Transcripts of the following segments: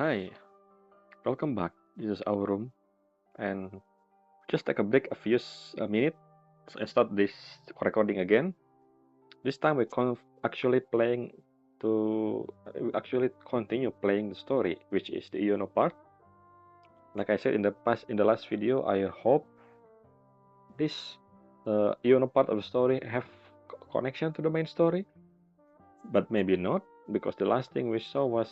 Hi, welcome back. This is our room, and just take a break a few minutes and start this recording again. This time actually playing we actually continue playing the story, which is the Iono part. Like I said in the last video, I hope this Iono part of the story have connection to the main story, but maybe not, because the last thing we saw was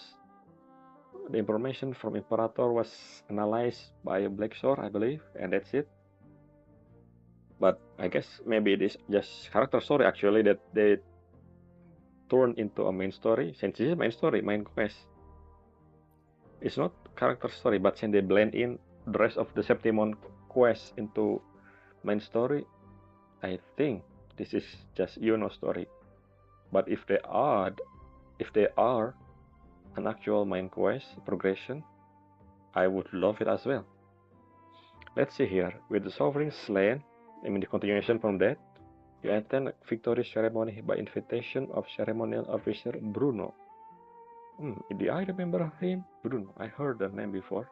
the information from Imperator was analyzed by Black Sword, I believe, and that's it. But I guess maybe it is just character story actually that they turn into a main story. Since this is main story, main quest, it's not character story, but since they blend in the rest of the Septimon quest into main story, I think this is just Yuno story. But if they are an actual main quest progression, I would love it as well. Let's see here. With the Sovereign slain, the continuation from that, you attend a victory ceremony by invitation of ceremonial officer Bruno. Do I remember him? Bruno, I heard the name before.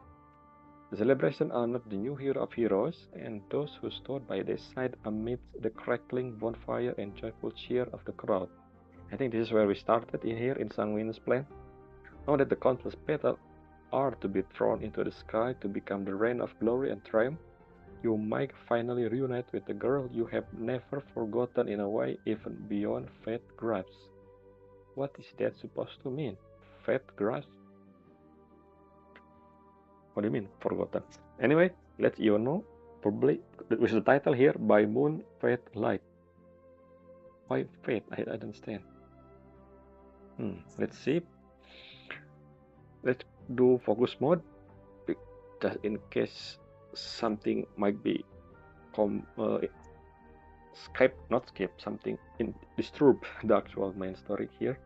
The celebration honored the new hero of heroes and those who stood by their side amidst the crackling bonfire and joyful cheer of the crowd. I think this is where we started here in Sanguine's plan. Now that the countless petals are to be thrown into the sky to become the rain of glory and triumph, you might finally reunite with the girl you have never forgotten in a way even beyond fate grasp. What is that supposed to mean? Fate grasp? What do you mean, forgotten? Anyway, let's know, probably, with the title here, By Moon, Fate, Light. Why Fate? I don't understand. Let's see. Let's do focus mode, just in case something might be something disturb the actual main story here.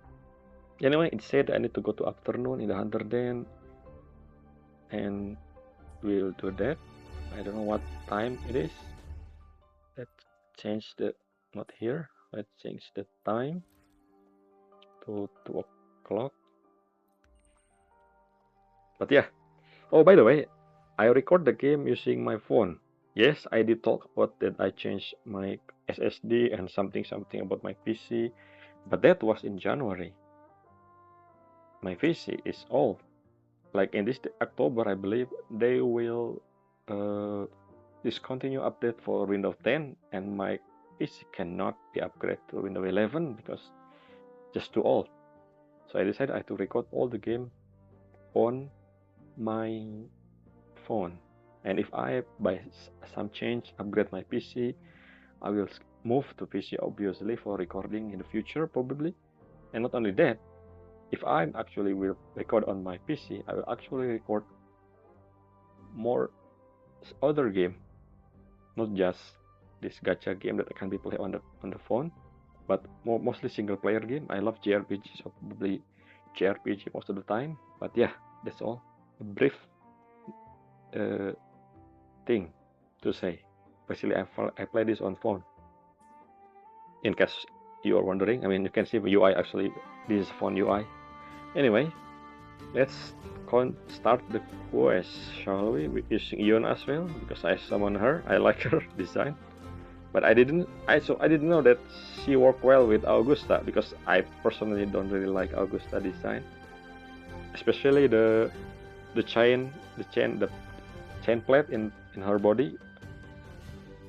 Anyway, it said I need to go to afternoon in the Hunter Den, and we'll do that. I don't know what time it is. Let's change the, not here, let's change the time to 2 o'clock. But yeah, oh, by the way, I record the game using my phone. Yes, I did talk about that I changed my SSD and something about my PC, but that was in January. My PC is old. Like in this October, I believe they will discontinue update for Windows 10, and my PC cannot be upgraded to Windows 11 because just too old. So I decided I had to record all the game on my phone. And if I, by some change, upgrade my PC, I will move to PC obviously for recording in the future probably. And not only that, if I actually will record on my PC, I will actually record more other game, not just this gacha game that can be played on the phone, but mostly single player game. I love JRPG, so probably JRPG most of the time. But yeah, that's all. A brief thing to say. Basically, I play this on phone. In case you are wondering, you can see the UI actually. This is phone UI. Anyway, let's start the quest, shall we? With using Ion as well, because I summon her. I like her design, but I didn't know that she worked well with Augusta, because I personally don't really like Augusta design, especially the chain plate in her body.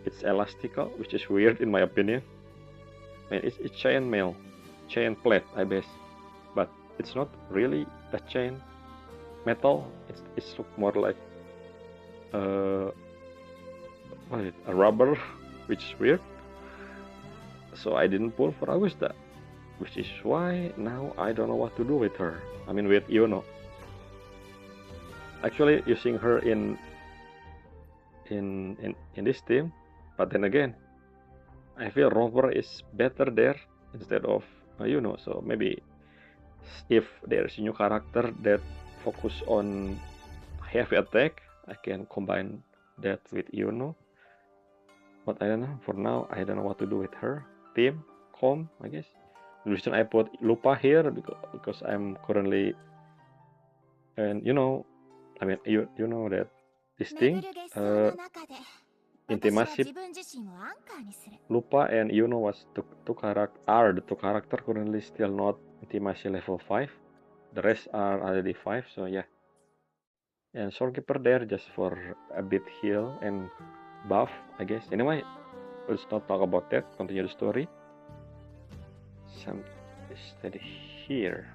It's elastical, which is weird in my opinion. It's chain plate, I guess, but it's not really a chain metal. It's more like a rubber, which is weird. So I didn't pull for Augusta, which is why now I don't know what to do with her. With Iono. Actually, using her in this team, but then again, I feel Rover is better there instead of Iono. So maybe if there's a new character that focus on heavy attack, I can combine that with Iono. But I don't know. For now, I don't know what to do with her. Team, Com, I guess. The reason I put Lupa here because I'm currently And I mean, you know that this thing, intimacy, Lupa and was are the two character currently still not intimacy level 5. The rest are already 5, so yeah. And Soulkeeper there just for a bit heal and buff, I guess. Anyway, let's not talk about that. Continue the story. Some steady here.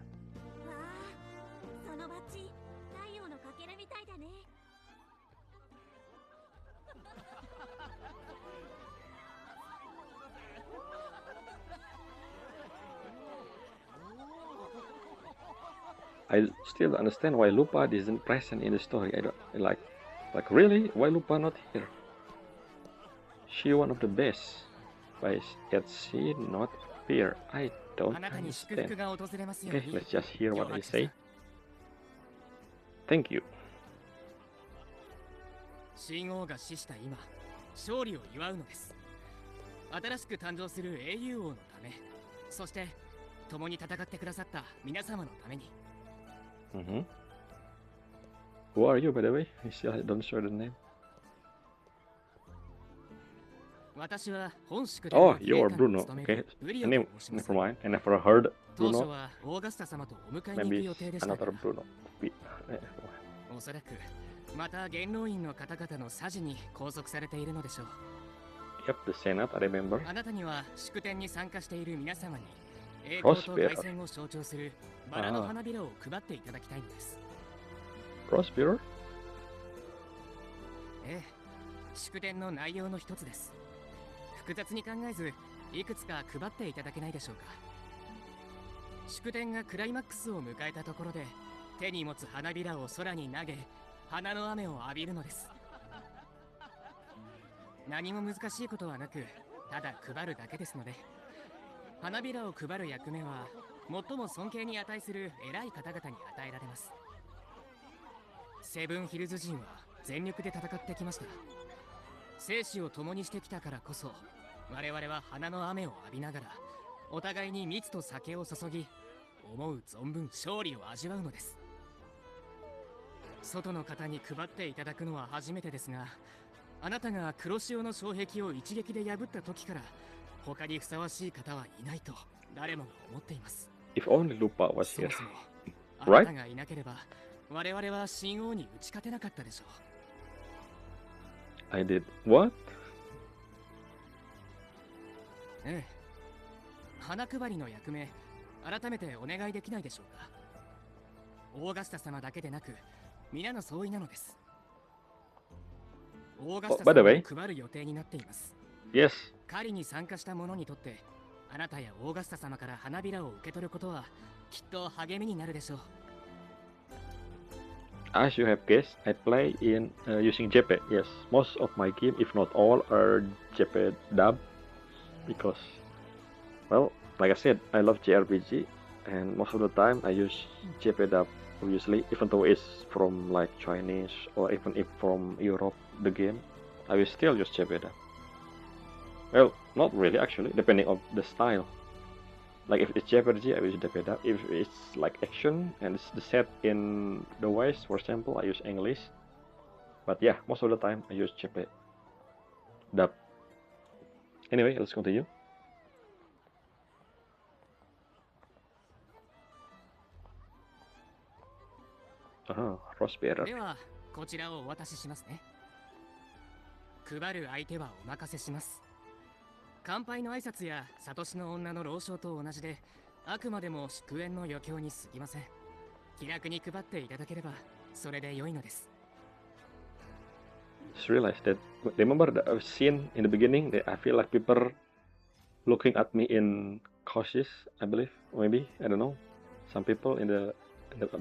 I still don't understand why Lupa isn't present in the story. I don't like really, why Lupa not here? She one of the best, but yet she not here. I don't understand. Okay, let's just hear what they say. Thank you. 信王が死した今、勝利を祝うのです。新しく誕生する英雄王のため、そして共に戦ってくださった皆様のために。Who are you, by the way? I still don't show the name. 私は本宿で Oh, you are Bruno. Okay, never mind. I never heard Bruno. はオーガスタ様とお迎えに行く Maybe 予定でしたが another Bruno. おそらくまた元老院の方々の匙に拘束されているのでしょう。Yep, the Senate, I remember. あなたには祝典に参加している皆様に栄光と凱旋を象徴するバラの花びらを配っていただきたいのです。Prosper? ええ、祝典の内容の一つです。複雑に考えず、いくつか配っていただけないでしょうか。祝典がクライマックスを迎えたところで、手に持つ花びらを空に投げ、花の雨を浴びるのです。何も難しいことはなく、ただ配るだけですので、花びらを配る役目は最も尊敬に値する偉い方々に与えられます。セブンヒルズ人は全力で戦ってきました。生死を共にしてきたからこそ、我々は花の雨を浴びながらお互いに蜜と酒を注ぎ、思う存分勝利を味わうのです。外の方に配っていただくのは初めてですが、あなたが黒潮の障壁を一撃で破った時から他にふさわしい方はいないと誰もが思っています。 If only Lupa was here. あなたがいなければ我々は神王に打ち勝てなかったでしょう。 I did what? ええ、花配りの役目改めてお願いできないでしょうか。オーガスタ様だけでなく皆の総意なのです。オーガスタ様を配る予定になっています。 Yes. 狩りに参加した者にとってあなたやオーガスタ様から花びらを受け取ることはきっと励みになるでしょう。 As you have guessed, I play in using JP. Yes, most of my game, if not all, are JP dub because, well, like I said, I love JRPG, and most of the time I use JP dub. Obviously, even though it's from like Chinese or even if from Europe, the game, I will still use JP dub. Well, not really actually, depending on the style. Like if it's JRPG, I use JP dub. If it's like action and it's the set in the West, for example, I use English. But yeah, most of the time I use JP dub. Anyway, let's continue. Rosebearer. ではこちらをお渡ししますね。配る相手はお任せします。乾杯の挨拶やサトシの女の老少と同じで、あくまでも祝宴の余興に過ぎません。気楽に配っていただければそれで良いのです。 Just realized that. Remember the scene in the beginning that I feel like people looking at me in cautious, I believe, maybe, I don't know. Some people in the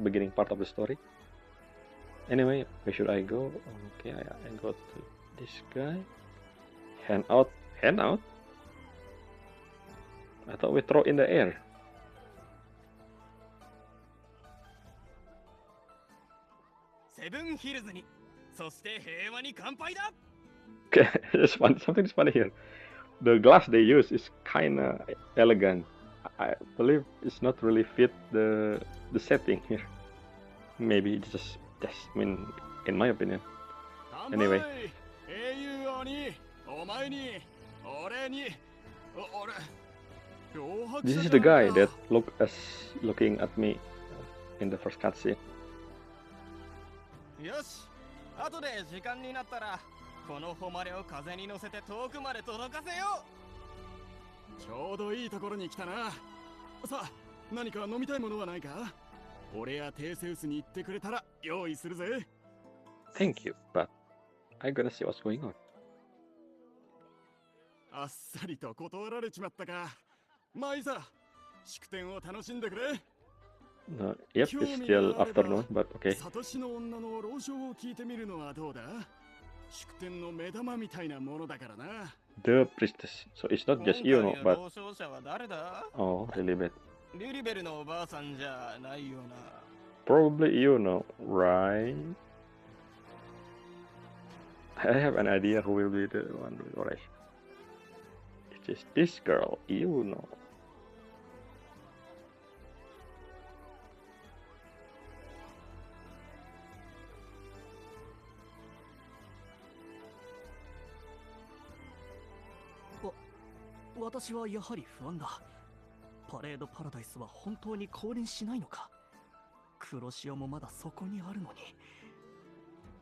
beginning part of the story. Anyway, where should I go? Okay, I go to this guy. Hand out. Hand out? I thought we throw in the air. セブンヒルズに、そして平和に乾杯だ。 Okay, it's funny. Something's funny here. The glass they use is kinda elegant. I believe it's not really fit the setting here. Maybe just I mean, in my opinion. Anyway. 英雄王にお前に俺に俺 This is the guy that looking at me in the first cutscene. よし、後で時間になったらこの誉れを風に乗せて遠くまで届かせよう。ちょうどいいところに来たな。さあ、何か飲みたいものはないか？俺やテーセウスに言ってくれたら用意するぜ。Thank you, but I gotta see what's going on. あっさりと断られちまったか。まあいいさ、祝典を楽しんでくれ。No, yep, it's still afternoon, but okay. サトシの女の老少を聞いてみるのはどうだ？祝典の目玉みたいなものだからな。The priestess. So it's not just Yuno, but 老少者は誰だ？ oh, really bad. リリベルのおばあさんじゃないよな。Probably Yuno, right? I have an idea who will be the one with orange. It is this girl, Yuno. 私はやはり不安だ。パレードパラダイスは本当に降臨しないのか？黒潮もまだそこにあるのに。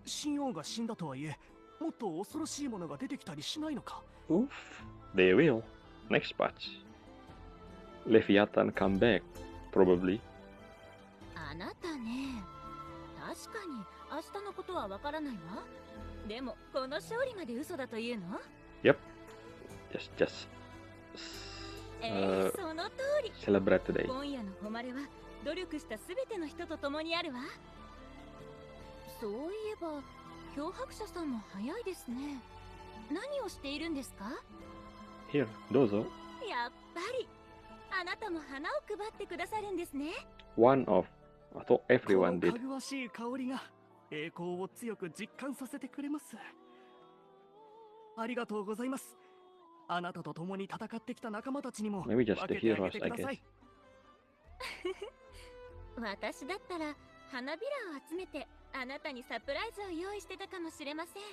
神王が死んだとはいえ、もっと恐ろしいものが出てきたりしないのか？ Oof, they will. Next patch. Leviathan come back, probably. あなたね、確かに明日のことはわからないわ。でもこの勝利まで嘘だというの？ Yep. Just その通り。 celebrate today. 今夜の誉れは努力したすべての人と共にあるわ。そういえば漂白者さんも早いですね。何をしているんですか？ Here, dozo. やっぱりあなたも花を配ってくださるんですね。 One of. I thought こ everyone の did. かぐわしい香りが栄光を強く実感させてくれます。ありがとうございます。あなたと共に戦ってきた仲間たちにも Maybe just 分 the けてあげ heroes, て I くださ guess. い。私だったら花びらを集めてあなたにサプライズを用意してたかもしれません。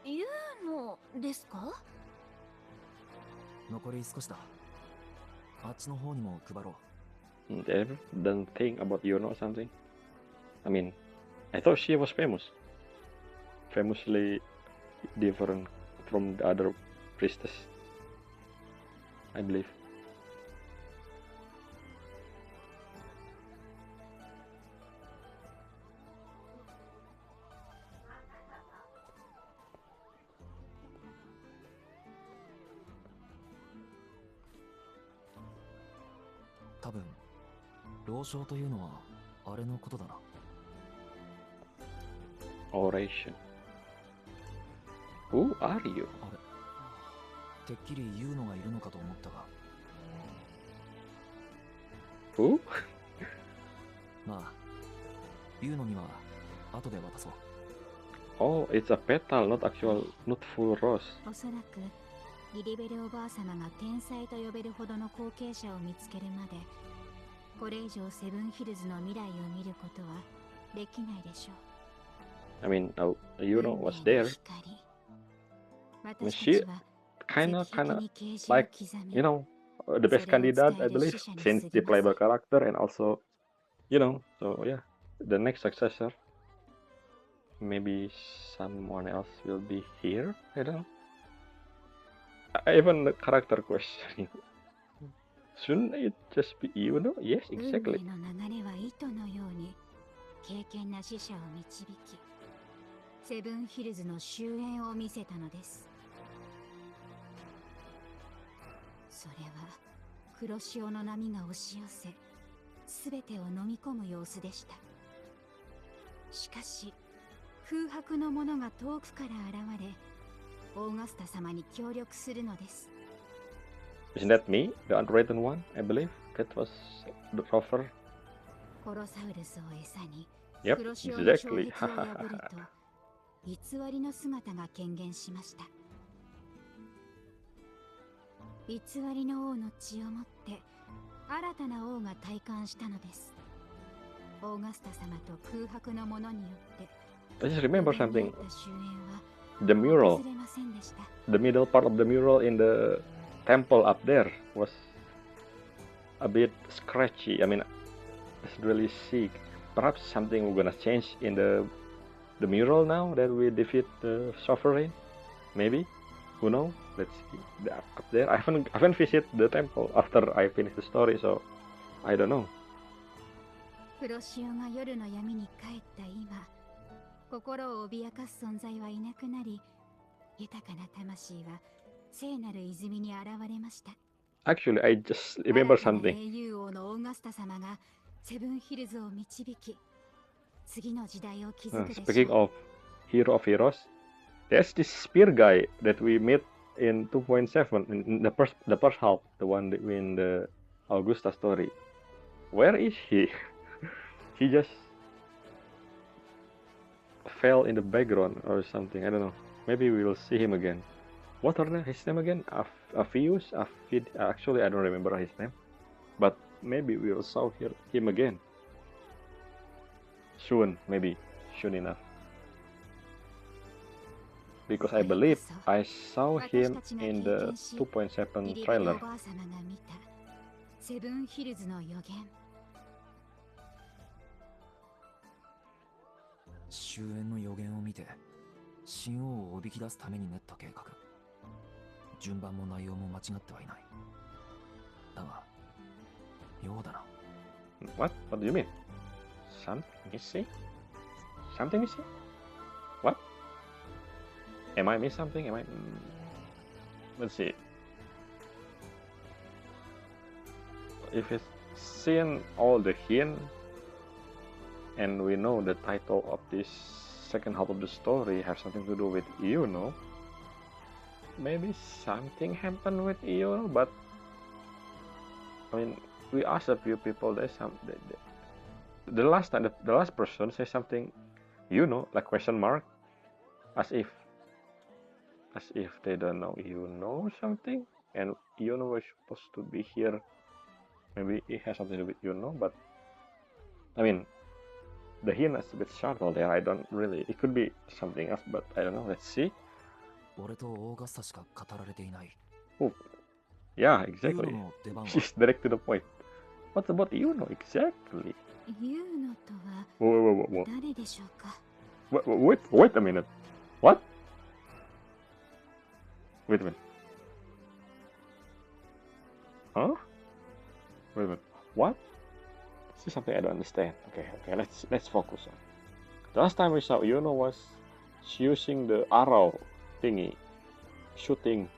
言うのですか？残り少しだ。あっちの方にも配ろう。They don't think about Yuno or something. I mean, I thought she was famous. Famously different from the other priestess. I believe. 多分老少というのはあれのことだな。Oration. Who are you? あれ、てっきり言うのがいるのかと思ったが。Who? まあ、言うのには後で渡そう。Oh, it's a petal, not full rose. おそらくリリベルおばあ様が天才と呼べるほどの後継者を見つけるまで、これ以上セブンヒルズの未来を見ることはできないでしょう。I mean, Yuno was there. She kinda like, you know, the best candidate, I believe, since the playable character and also, you know, so yeah, the next successor. Maybe someone else will be here. I don't know. Even the character question. Shouldn't it just be Yuno? Yes, 運 exactly. 命の流れは糸のように敬虔な死者を導き、セブンヒルズの終焉を見せたのです。それは黒潮の波が押し寄せ、すべてを飲み込む様子でした。しかし空白の者が遠くから現れ、オーガスタ様に協力するのです。Isn't that me, the unwritten one? I believe that was the offer. コロサウルスを餌に Yep, 黒潮の exactly. 障壁を破ると偽りの姿が顕現しました。偽りの王の血をもって新たな王が戴冠したのです。オーガスタ様と空白の者によって I just remember 予言に something. あった終焉は The mural, 訪れませんでした。 the middle part of the mural in the temple up there was a bit scratchy. I mean, it's really sick. Perhaps something we're gonna change in the mural now that we defeat the sovereign. Maybe. Who knows? Let's see. Up there. I haven't visited the temple after I finished the story, so I don't know. 黒潮が夜の闇に帰った今、心を脅かす存在はいなくなり、豊かな魂は聖なる泉に現れました。 Actually, I just remember 新たな something. 英雄王のオーガスタ様がセブンヒルズを導き、次の時代を築くでしょう。 Speaking of hero of heroes, there's this spear guy that we met in 2.7 in the first half, the one in the Augusta story. Where is he? He just fell in the background or something. I don't know. Maybe we will see him again. What are his name again? Aphius? Actually, I don't remember his name. But maybe we will saw him again. Soon, maybe. Soon enough. Because I believe I saw him in the 2.7 trailer. おばあ様が見たセブンヒルズの予言。終焉の予言を見て神王をおびき出すために練った計画。順番も内容も間違ってはいない。だがようだな。 What? What do you mean? Something missing? Something missing? What? Am I missing something? Let's see. If it's seen all the hint, and we know the title of this second half of the story has something to do with Iono, maybe something happened with Iono, but I mean, we asked a few people. There's some the last time the last person says something, like question mark, as if they don't know something, and Iono was supposed to be here. Maybe it has something to do with but I mean, the hint is a bit subtle there. I don't really. It could be something else, but I don't know. Let's see. 俺とオーガスタしか語られていない。 Oh, yeah, exactly. ユーノの出番は She's direct to the point. What about exactly? ユーノとは Whoa. 誰でしょうか。 Wait a minute. What? Wait a minute. Huh? Wait a minute. What? This is something I don't understand. Okay. Let's focus on. The last time we saw Yuno was using the arrow thingy, shooting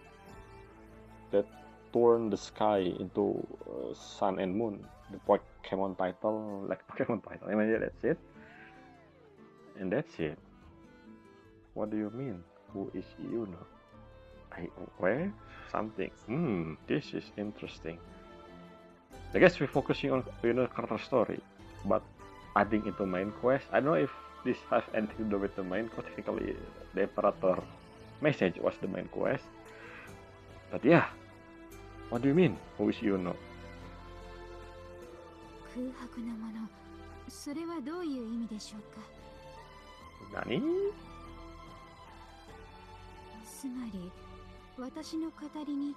that turned the sky into sun and moon. The Pokemon title, like Pokemon title. I mean, yeah, that's it. And that's it. What do you mean? Who is Yuno? Where? Something. This is interesting. I guess we're focusing on character story, but adding into main quest. I don't know if this has anything to do with the main quest. Technically, the Imperator message was the main quest. But yeah, what do you mean? Who is Yuno? 空白のもの、それはどういう意味でしょうか。Nani? つまり、私の語りに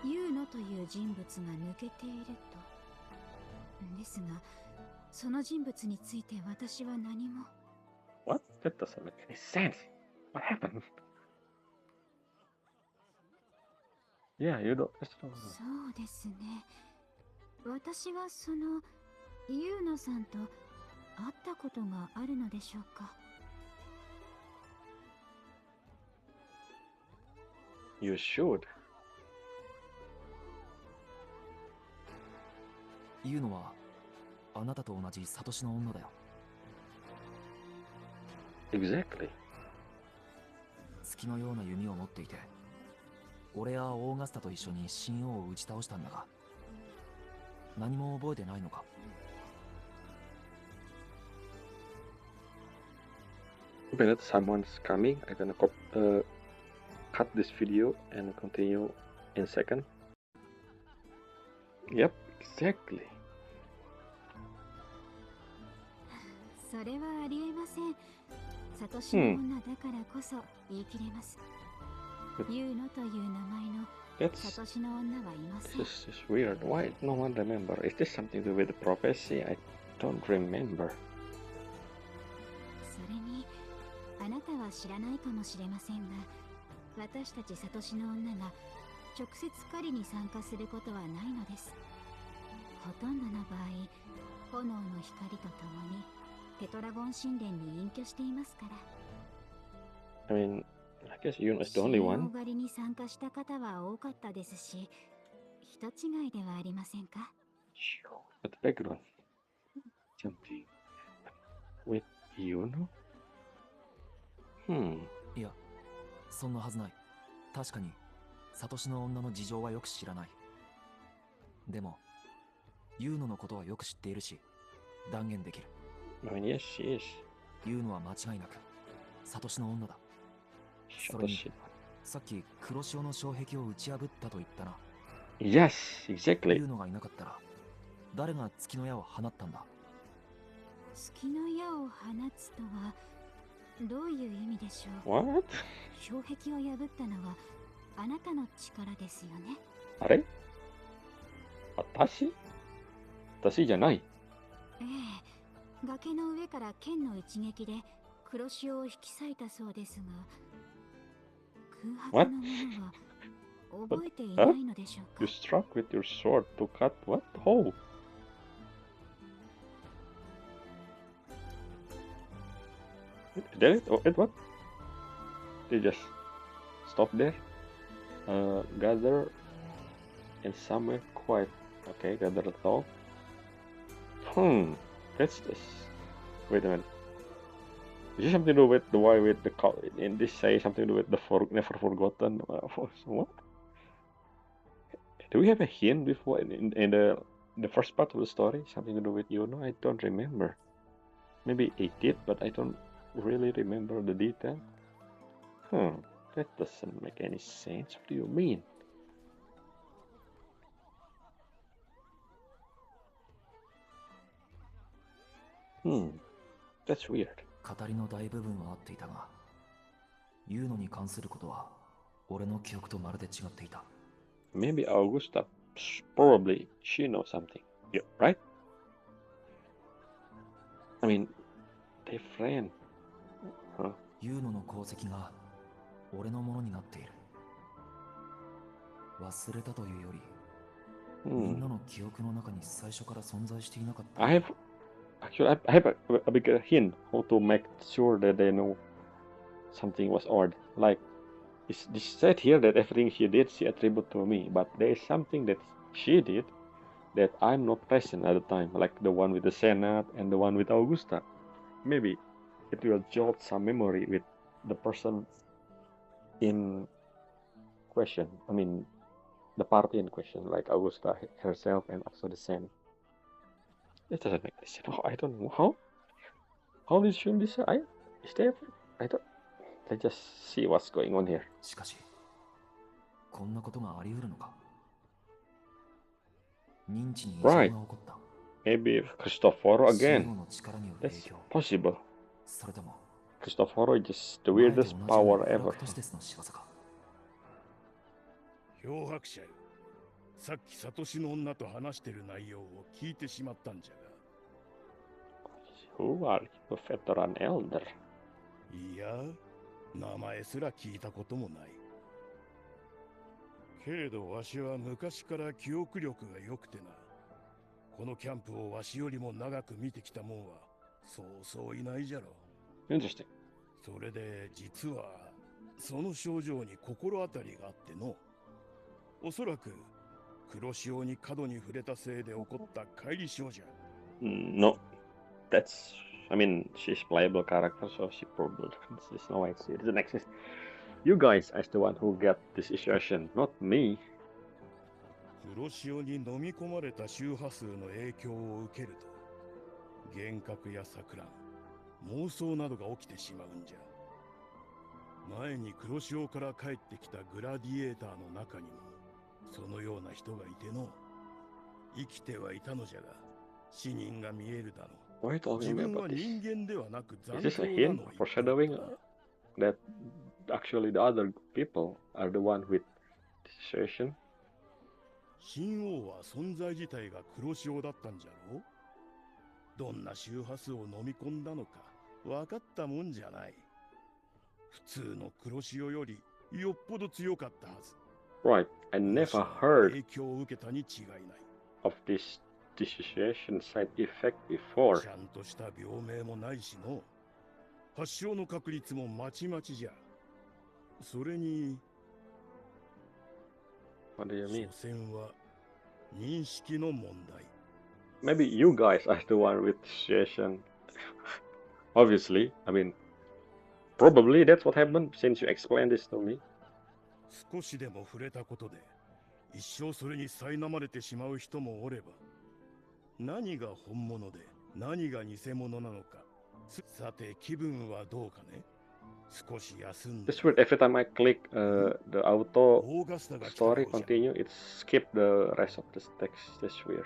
ユーノという人物が抜けていると。ですが、その人物について私は何も。What? That doesn't make any sense. What happened? Yeah, you don't. そうですね。私はそのユーノさんと会ったことがあるのでしょうか。You should. ユーノはあなたと同じサトシの女だよ。 Exactly. 月のような弓を持っていて、俺やオーガスタと一緒に神王を打ち倒したんだが、何も覚えてないのか。 Wait a minute, someone's coming. I'm gonna cut this video and continue in a second. Yep, exactly. それはありえません。サトシの女だからこそ言い切れます。ユーノという名前の That's サトシの女はいません。 this is weird. Why no one remember? Is this something to do with the prophecy? I don't remember. それにあなたは知らないかもしれませんが、私たちサトシの女が直接狩りに参加することはないのです。ほとんどの場合、炎の光とともにテトラゴン神殿に隠居していますから。 I mean, I guess Yuno is the 神 only 王 one. 狩りに参加した方は多かったですし、人違いではありませんか？ But the background. Something with Yuno? いや、そんなはずない。確かにサトシの女の事情はよく知らない。でもユーノのことはよく知っているし、断言できる。I mean, yes, she is. ユーノは間違いなくサトシの女だ。それに Satoshi. さっき黒潮の障壁を打ち破ったと言ったな。 Yes, ユ exactly. ーノがいなかったら誰が月の矢を放ったんだ？月の矢を放つとはどういう意味でしょう？ What? 障壁を破ったのはあなたの力ですよね。あれ？私？私じゃない。ええ、崖の上から剣の一撃で黒潮を引き裂いたそうですが、空白のものは覚えていないのでしょう You か？ struck with your sword to cut what? How? Did it? Oh, it what? They just stop there? Gather in somewhere quiet. Okay, gather at all. That's this. Wait a minute. Is this something to do with the why with the cow? In this say something to do with the never forgotten? What? Do we have a hint before in the first part of the story? Something to do with Yuno? I don't remember. Maybe it did, but I don't really remember the detail. That doesn't make any sense. What do you mean? That's weird. 語りの大部分は合っていたが、ユーノに関することは俺の記憶とまるで違っていた。 Maybe Augusta, probably she knows something. Yeah, right? I mean, they friend. Huh? ユーノの功績が俺のものになっている。忘れたというより、みんなの記憶の中に最初から存在していなかった。 I have a bigger hint how to make sure that they know something was odd. Like, it's said here that everything she did she attribute to me, but there is something that she did that I'm not present at the time, like the one with the Senate and the one with Augusta. Maybe it will jolt some memory with the person in question. I mean, the party in question, like Augusta herself and also the Senate. It doesn't make sense. Oh, I don't know how. How did she decide? Is there? I don't. Let's just see what's going on here. しかし、こんなことがあり得るのか？認知に異常が起こった。Maybe Cristoforo 死 again. 後の力による That's 影響。 possible. それとも Cristoforo is just the 前と同 weirdest じよう power な ever. ブラックテスの仕業か。漂白者よ、さっきサトシの女と話してる内容を聞いてしまったんじゃが。 Who are you, veteran elder? いや、名前すら聞いたこともない。けれどわしは昔から記憶力が良くてな。このキャンプをわしよりも長く見てきたもんはそうそういないじゃろ。 Interesting. それで実はその症状に心当たりがあっての。おそらく黒潮に過度に触れたせいで起こった乖離症じゃ。 No, that's. I mean, she's playable character, so she probably. There's no way it doesn't exist. You guys as the one who get this situation, not me. 黒潮に飲み込まれた周波数の影響を受けると幻覚や錯乱、妄想などが起きてしまうんじゃ。前に黒潮から帰ってきたグラディエーターの中にもそのような人がいての。生きてはいたのじゃが、死人が見えるだろ Why are you う。自 talking 分 about は this? 人間ではなく Is 残 this a 党だ hint, の言 foreshadowing っておった。 that actually the other people are the one with the situation? 神王は存在自体が黒潮だったんじゃろう。どんな周波数を飲み込んだのか分かったもんじゃない。普通の黒潮よりよっぽど強かったはず。 Right, I 黒 never 潮は heard 影響を受けたに違いない。 of this dissociation side effect before. ちゃんとした病名もないしの。発症の確率もまちまちじゃ。それに What do you 所 mean? 詮は認識の問題。 Maybe you guys are the one with dissociation. Obviously, I mean, probably that's what happened since you explained this to me. 少しでも触れたことで一生それに苛まれてしまう人もおれば、何が本物で何が偽物なのか。さて気分はどうかね。少し休んで。 It's weird, every time I click the auto オーガスタが来たよ story うじゃ。 continue, it skip the rest of the text. That's weird.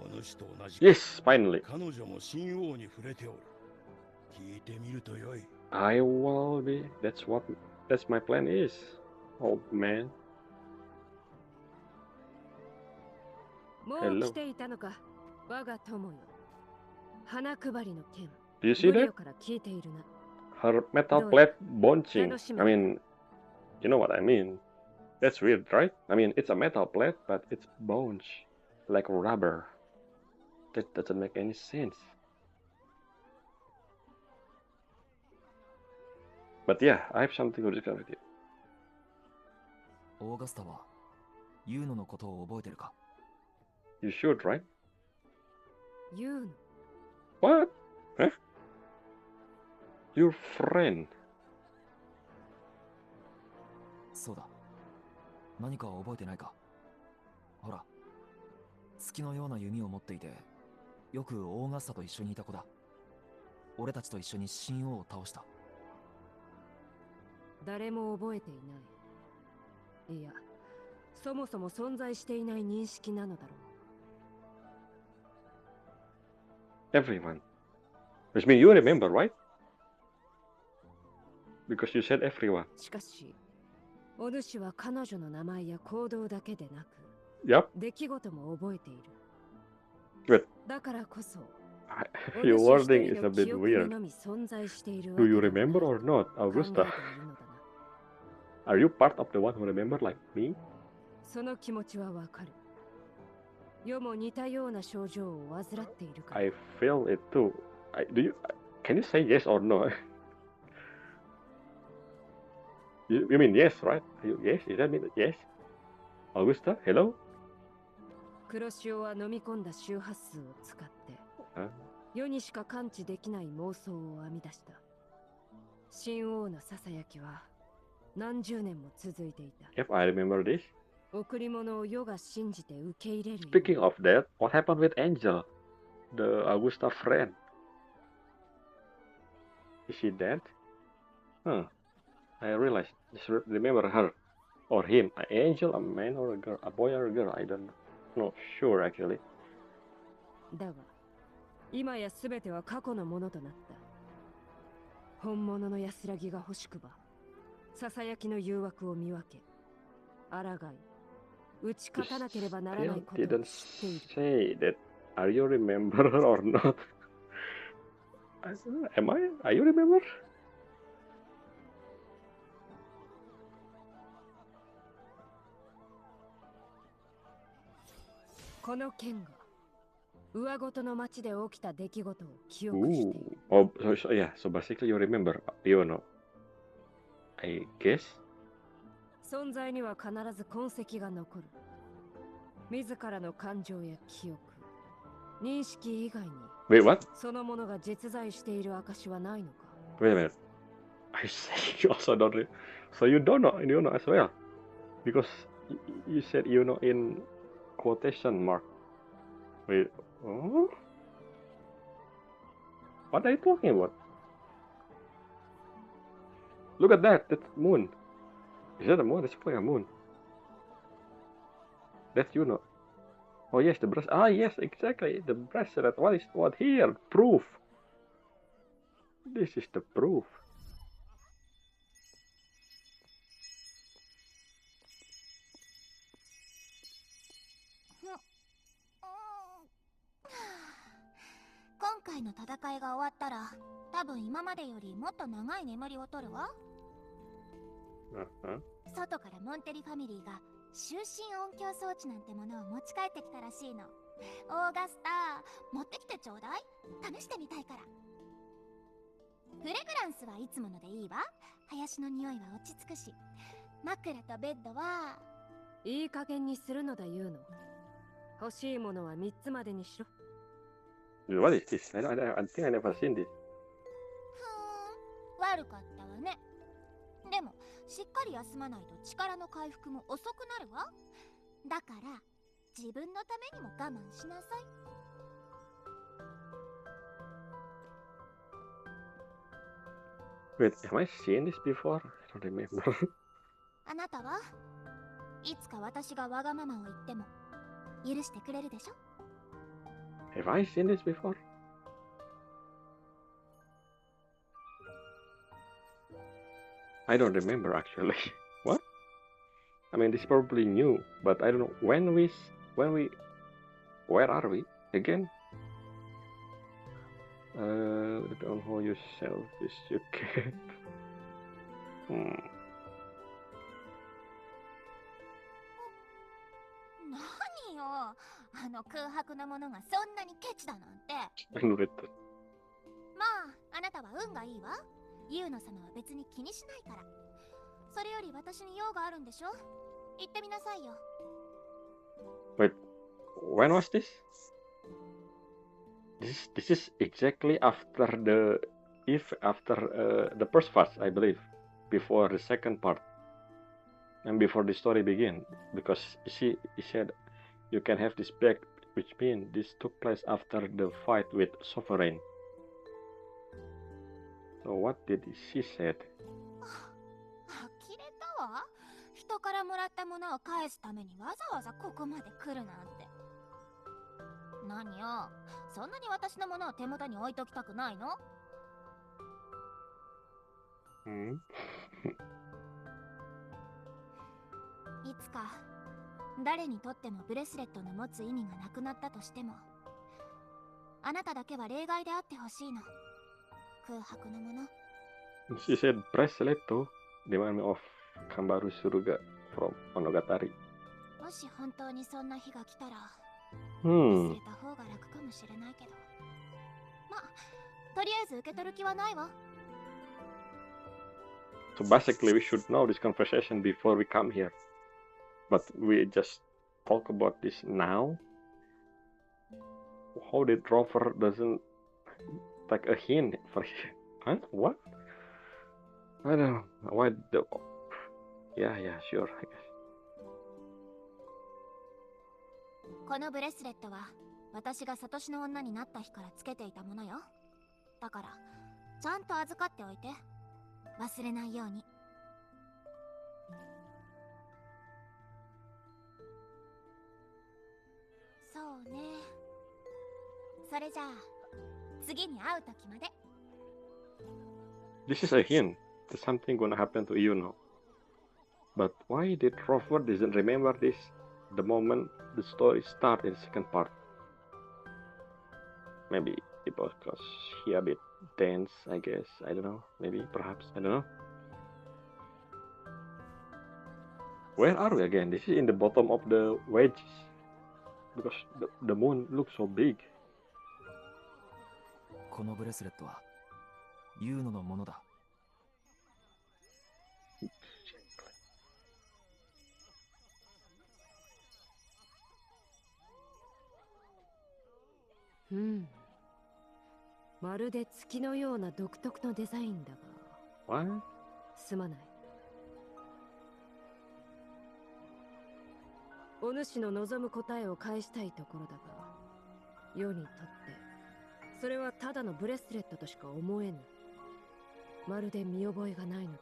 お主と同じ。 Yes, finally. 彼女も神王に触れておる。聞いてみるとよい。 I will be. That's my plan is, old man. もう Hello. 来ていたのか、我が友よ。花配りの件、 Do you see ブリ that? オから聞いているな。 Her metal Don't. plate bunching. Nanoshima. I mean, you know what I mean. That's weird, right? I mean, it's a metal plate, but it's bunch, like rubber. That doesn't make any sense. But yeah, I have something to discuss with you. オーガスタはユーノのことを覚えてるか？ You should, right? 言うの。 What? Huh? Your friend. そうだ。何か覚えてないか？ほら、月のような弓を持っていて、よくオーガスタと一緒にいた子だ。俺たちと一緒に神王を倒した。誰も覚えていない。いや、そもそも存在していない認識なのだろう。 Everyone. Which means you remember, right? Because you said everyone. しかし、お主は彼女の名前や行動だけでなく、 Yup. 出来事も覚えている。 Good. だからこそ、 Your お主 wording 一 is 人 a の bit 記憶に weird. のみ存在している Do you わけではない remember or not, 考えて Augusta? いるのだな。 Are you part of the one who remember like me? その気持ちはわかる。世も似たような症状を患っているから。 I feel it too. Can you say yes or no? You mean yes, right? Yes? Is that mean yes? Augusta, hello? 黒潮は飲み込んだ周波数を使って、 Huh? 世にしか感知できない妄想を編み出した。神王のささやきは何十年も続いていた。 Yep, I remember this. 贈り物を世が信じて受け入れるように。 Speaking of that, what happened with Angel? The Augusta friend. Is she dead? Huh. I realized. Just remember her. Or him. An angel, a man or a girl? A boy or a girl? I don't know. Sure, actually. だが、今やすべては過去のものとなった。本物の安らぎが欲しくば、ささやきの誘惑を見分け、抗い、打ち勝たなければならない Still ことを didn't 知っている。 say that. Are you remember or not? Am I? Are you remember? この剣が、上ごとの町で起きた出来事を記憶してい Ooh. る。 Oh, yeah. So basically, you remember. You know. I guess. 存在には必ず痕跡が残る。自らの感情や記憶、認識以外に、 Wait, what? そのものが実在している証はないのか。 Wait a minute. I say you also don't. So you don't know. You know as well. Because you said you know in quotation mark. Wait. Oh? What are you talking about? Look at that. That's moon. Is that a moon? That's probably a moon. That you know. Oh yes, the bracelet. Ah yes, exactly. The bracelet. What here? Proof. This is the proof.「今回の戦いが終わったら、多分今までよりもっと長い眠りをとるわ。外からモンテリファミリーが就寝音響装置なんてものを持ち帰ってきたらしいの。オーガスター、持ってきてちょうだい。試してみたいから。フレグランスはいつものでいいわ。林の匂いは落ち着くし、枕とベッドは。いい加減にするのだ言うの。欲しいものは3つまでにしろ。What is this? I think I never seen this. 悪かったわね。でもしっかり休まないと力の回復も遅くなるわ。だから自分のためにも我慢しなさい。Wait, have I seen this before? I don't remember. あなたはいつか私がわがままを言っても許してくれるでしょ？ Have I seen this before? I don't remember actually. What? I mean, this is probably new, but I don't know where are we again? Don't hold yourself as you can. 何よ、あの空白のものがそんなにケチだなんて。まあ、あなたは運がいいわ。ユウノ様は別に気にしないから。それより私に用があるんでしょ？言ってみなさいよ。Wait, when was this? This is exactly after the first phase, I believe, before the second part, and before the story begin. Because he said you can have this back, which means this took place after the fight with Sovereign. So what did she said? 呆れたわ。人からもらったものを返すためにわざわざここまで来るなんて。何よ、そんなに私のものを手元に置いときたくないの？いつか誰にとってもブレスレットの持つ意味がなくなったとしても、あなただけは例外であってほしいの。空白のもの。She said bracelet to remind me of Kambaru Suruga from Monogatari. もし本当にそんな日が来たら、忘れた方が楽かもしれないけど。まあ、とりあえず受け取る気はないわ。So basically we should know this conversation before we come here. But we just talk about this now? How did Rover doesn't take a hint for huh? What? I don't know. Why the... Yeah, sure, I guess. このブレスレットは私がサトシの女になった日からつけていたものよ。だからちゃんと預かっておいて。忘れないように。そうね。それじゃあ次に会う時まで。This is a hint that something gonna happen to Yuno. But why did Rover doesn't remember this the moment the story starts in the second part? Maybe because he a bit tense, I guess. I don't know. Maybe, perhaps. I don't know. Where are we again? This is in the bottom of the wedges. Because the moon looks so big. このブレスレットはユーノのものだ。まるで月のような独特のデザインだが。What? すまない。お主の望む答えを返したいところだが、世にとってそれはただのブレスレットとしか思えぬ。まるで見覚えがないのだ。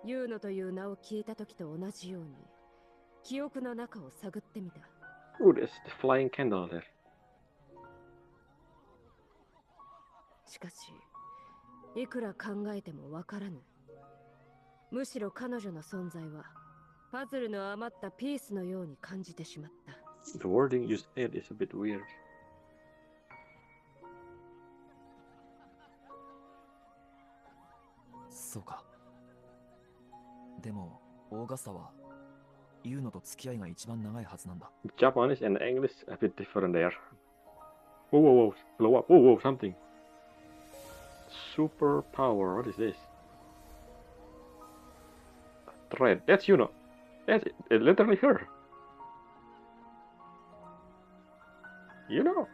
ユーノという名を聞いた時と同じように記憶の中を探ってみた。 Ooh, there's the flying candle there. しかしいくら考えてもわからぬ。むしろ彼女の存在はパズルの余ったピースのように感じてしまった。 The wording you said is a bit weird. そうか。でもオーガスタはユーノと付き合いが一番長いはずなんだ。 Japanese and English a bit different there. Whoa, whoa, whoa, blow up. Whoa, whoa, something. Superpower, what is this? Thread, that's Yuno. That's literally her. Yuno,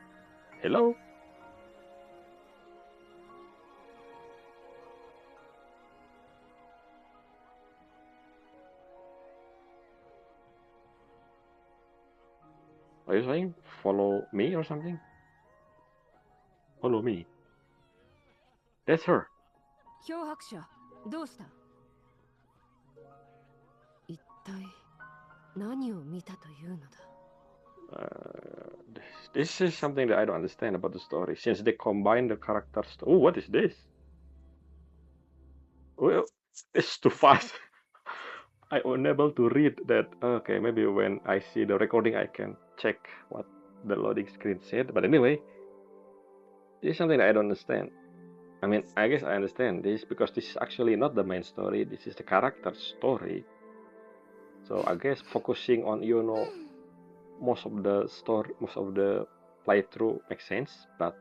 hello. Are you saying follow me or something? Follow me. That's her. 漂白者、どうした？一体何を見たというのだ。This is something that I don't understand about the story, since they combine the characters. Oh, what is this? Well, it's too fast. I'm unable to read that. Okay, maybe when I see the recording, I can check what the loading screen said. But anyway, this is something that I don't understand. I mean, I guess I understand this because this is actually not the main story. This is the character story. So I guess focusing on most of the story, most of the playthrough makes sense. But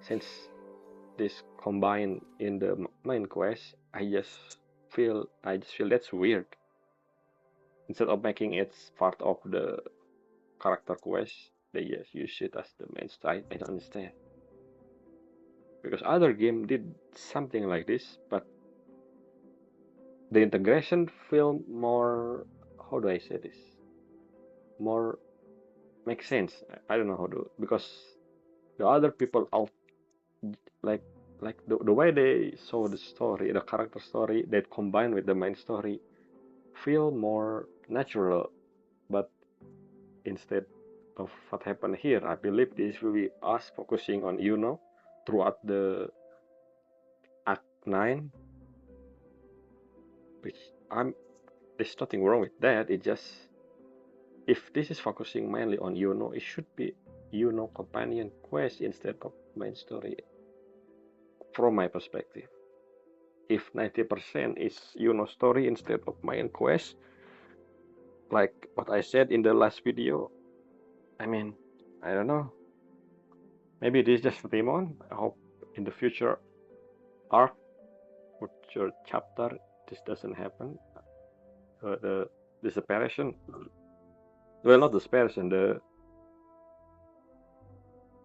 since this combined in the main quest, I just feel that's weird. Instead of making it part of the character quest, they just use it as the main story. I don't understand. Because other game did something like this, but the integration feel more, how do I say this? More makes sense. I don't know how to, because the other people out like the way they saw the story, the character story that combined with the main story feel more natural. But instead of what happened here, I believe this will be us focusing on throughout the Act 9, which there's nothing wrong with that. It just, if this is focusing mainly on it should be companion quest instead of main story. From my perspective, if 90% is story instead of main quest, like what I said in the last video, I mean, I don't know. Maybe this is just Demon. I hope in the future arc, future chapter, this doesn't happen. The separation. Well, not the separation.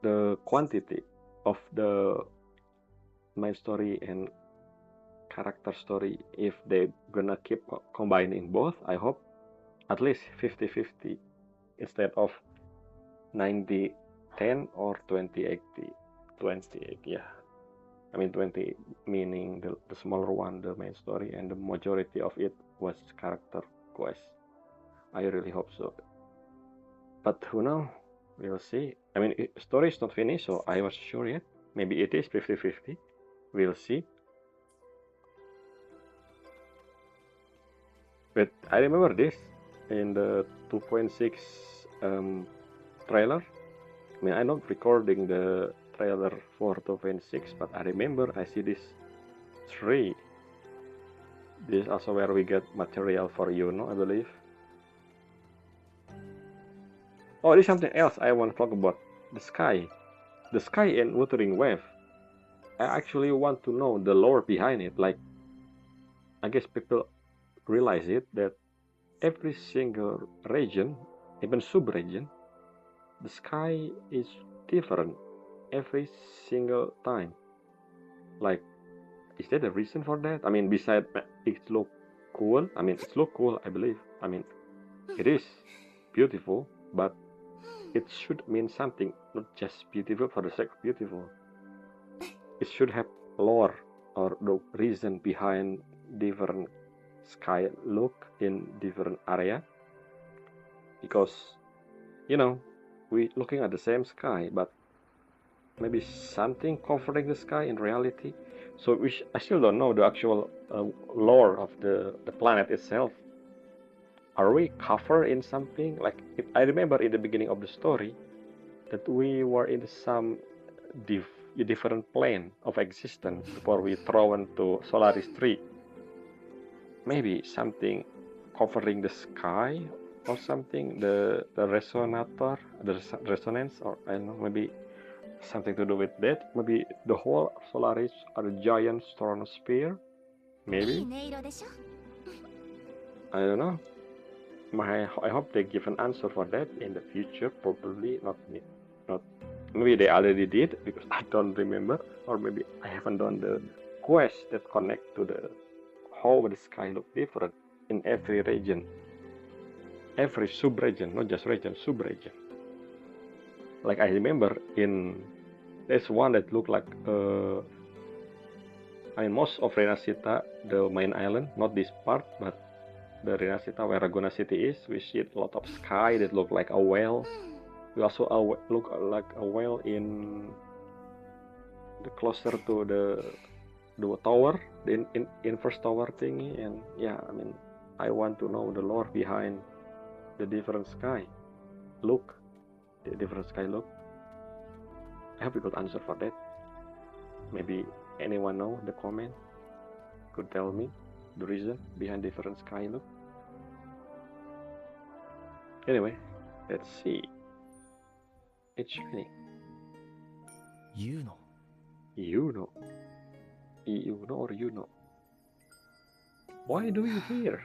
The quantity of the main story and character story, if they gonna keep combining both, I hope at least 50-50 instead of 90-10 or 20-80. 28, yeah. I mean 20 meaning the smaller one, the main story, and the majority of it was character quest. I really hope so. But who knows? We'll see. I mean, story is not finished, so I was sure yet. Maybe it is 50-50. We'll see. But I remember this in the 2.6 trailer. I mean, I'm not recording the trailer for 2.6, but I remember I see this tree. This is also where we get material for I believe. Oh, there's something else I want to talk about. The sky. The sky in Wuthering Wave. I actually want to know the lore behind it. Like, I guess people realize it that every single region, even sub-region, the sky is different every single time. Like, is there a reason for that? I mean, besides it look cool. I mean, it look cool, I believe. I mean, it is beautiful, but it should mean something, not just beautiful for the sake of beautiful. It should have lore or the reason behind different sky look in different area, because we looking at the same sky, but maybe something covering the sky in reality. So I still don't know the actual lore of the planet itself. Are we covered in something? Like, if I remember in the beginning of the story that we were in some different plane of existence before we thrown to Solaris 3. Maybe something covering the sky or something, the resonator, the resonance, or I don't know, maybe something to do with that. Maybe the whole Solaris are a giant stratosphere. Maybe. I don't know. I hope they give an answer for that in the future. Probably not. Maybe they already did, because I don't remember, or maybe I haven't done the quest that connect to the how the sky look different in every region, every sub-region, not just region, sub-region. Like I remember there's one that look like most of Renacita, the main island, not this part, but the Renacita where Raguna City is, we see a lot of sky that look like a whale. We also look like a whale in the closer to the tower, the inverse tower thingy, and yeah, I mean, I want to know the lore behind the different sky look, the different sky look. I hope you could answer for that. Maybe anyone know the comment could tell me the reason behind different sky look. Anyway, let's see. It's shining. You know. Or you know. Why do you hear?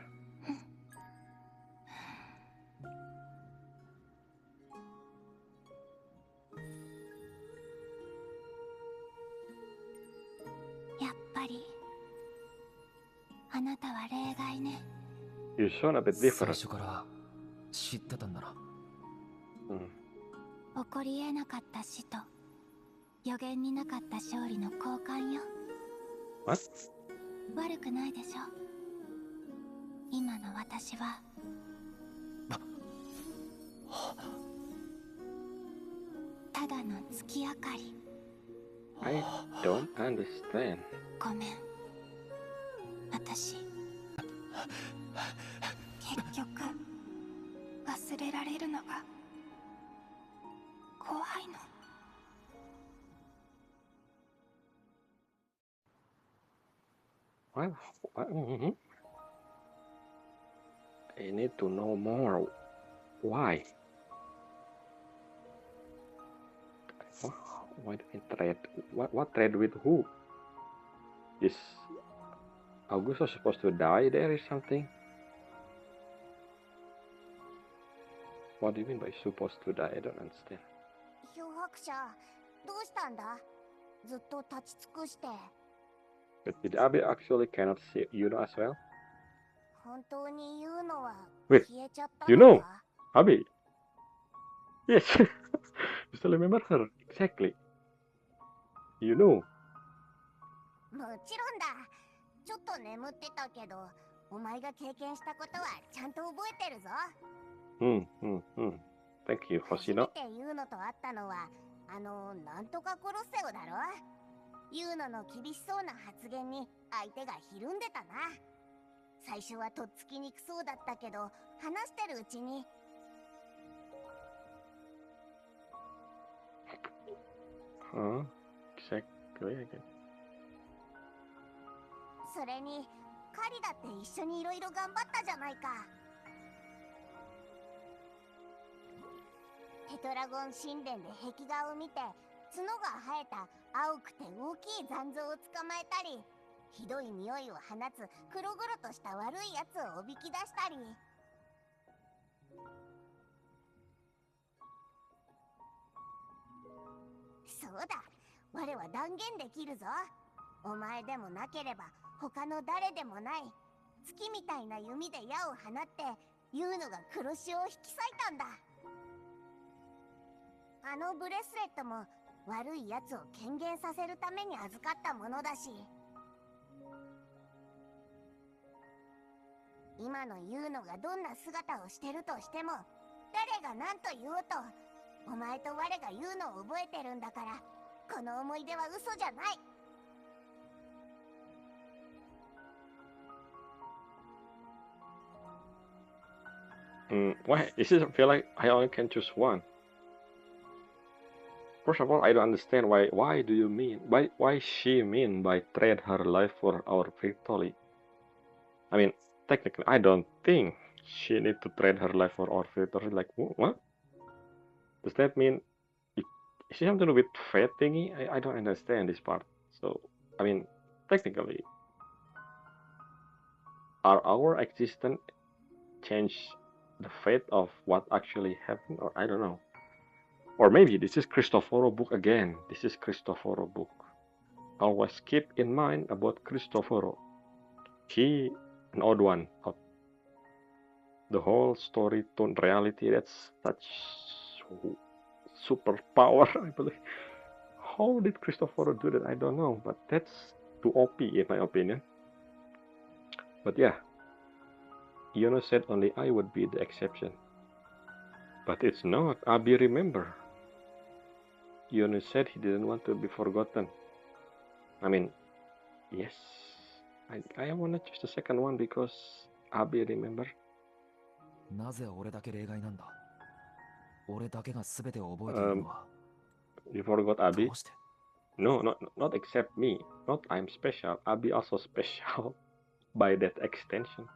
You sound a bit 最 different. 初から知ってたんだな。起こり得なかった死と予言になかった勝利の交換よ。 What? 悪くないでしょ。今の私はただの月明かり。 I don't understand. ごめん。私結局忘れられるのが怖いの。 I need to know more. Why? Why do we trade? What trade with who? Is Augusto supposed to die there or something? What do you mean by supposed to die? I don't understand. 漂白者、どうしたんだ？ずっと立ち尽くして。 But did Abe actually cannot see Yuno as well? 本当に言うのは Wait, 消えちゃった you の know か？ Abe? Yes, you still remember her exactly. You know. もちろんだ。ちょっと眠ってたけど、お前が経験したことはちゃんと覚えてるぞ。Thank you, 初め Hoshino. てユーノと会ったのは、なんとかコロッセオだろ。ユーノの厳しそうな発言に相手がひるんでたな。最初はとっつきにくそうだったけど、話してるうちに。Huh? Exactly, I guess. それに、カリだって一緒にいろいろ頑張ったじゃないか。テトラゴン神殿で壁画を見て、角が生えた青くて大きい残像を捕まえたり、ひどい匂いを放つ黒々とした悪いやつをおびき出したり。そうだ、我は断言できるぞ。お前でもなければ他の誰でもない月みたいな弓で矢を放ってユーノが黒潮を引き裂いたんだ。あのブレスレットも悪いやつを軽減させるために預かったものだし。今のユウノがどんな姿をしてるとしても、誰が何と言おうと、お前と我がユウノを覚えてるんだから、この思い出は嘘じゃない。Why is it feel like I only can choose one? First of all, I don't understand why do you mean why she mean by trade her life for our victory? I mean, technically, I don't think she need to trade her life for our victory. Like, what? Does that mean is she something to do with fate thingy? I don't understand this part. So, I mean, technically, are our existence change the fate of what actually happened? Or I don't know. Or maybe this is Cristoforo book again. This is Cristoforo book. Always keep in mind about Cristoforo. He an odd one. The whole story tone reality, that's such superpower, I believe. How did Cristoforo do that? I don't know, but that's too OP in my opinion. But yeah, Yono said only I would be the exception. But it's not. Abi remember. Yono said he didn't want to be forgotten. I mean, yes, I want to choose the second one because Abi remember. なぜ俺だけ例外なんだ。俺だけが全てを覚えているのは。You forgot Abi? どうして No, not except me. Not I'm special. Abi also special by that extension.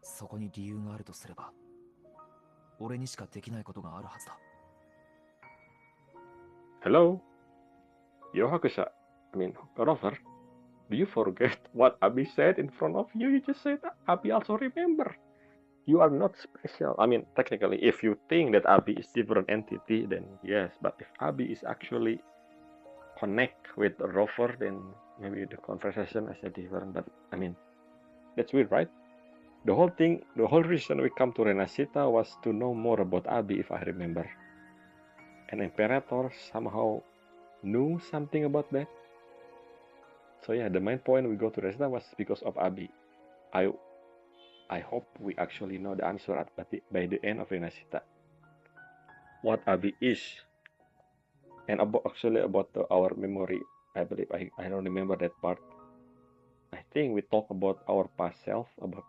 そこに理由があるとすれば、俺にしかできないことがあるはずだ。Hello? Yohakusha. I mean, Rover. Do you forget what Abi said in front of you? You just said Abi also remember. You are not special. I mean, technically, if you think that Abi is different entity, then yes. But if Abi is actually connect with Rover, then maybe the conversation is different. But I mean, that's weird, right? The whole thing, the whole reason we come to Renacita was to know more about Abi, if I remember. And Imperator somehow knew something about that. So yeah, the main point we go to Renacita was because of Abi. I hope we actually know the answer by the end of Renacita. What Abi is. And about our memory, I believe I don't remember that part. I think we talk about our past self, about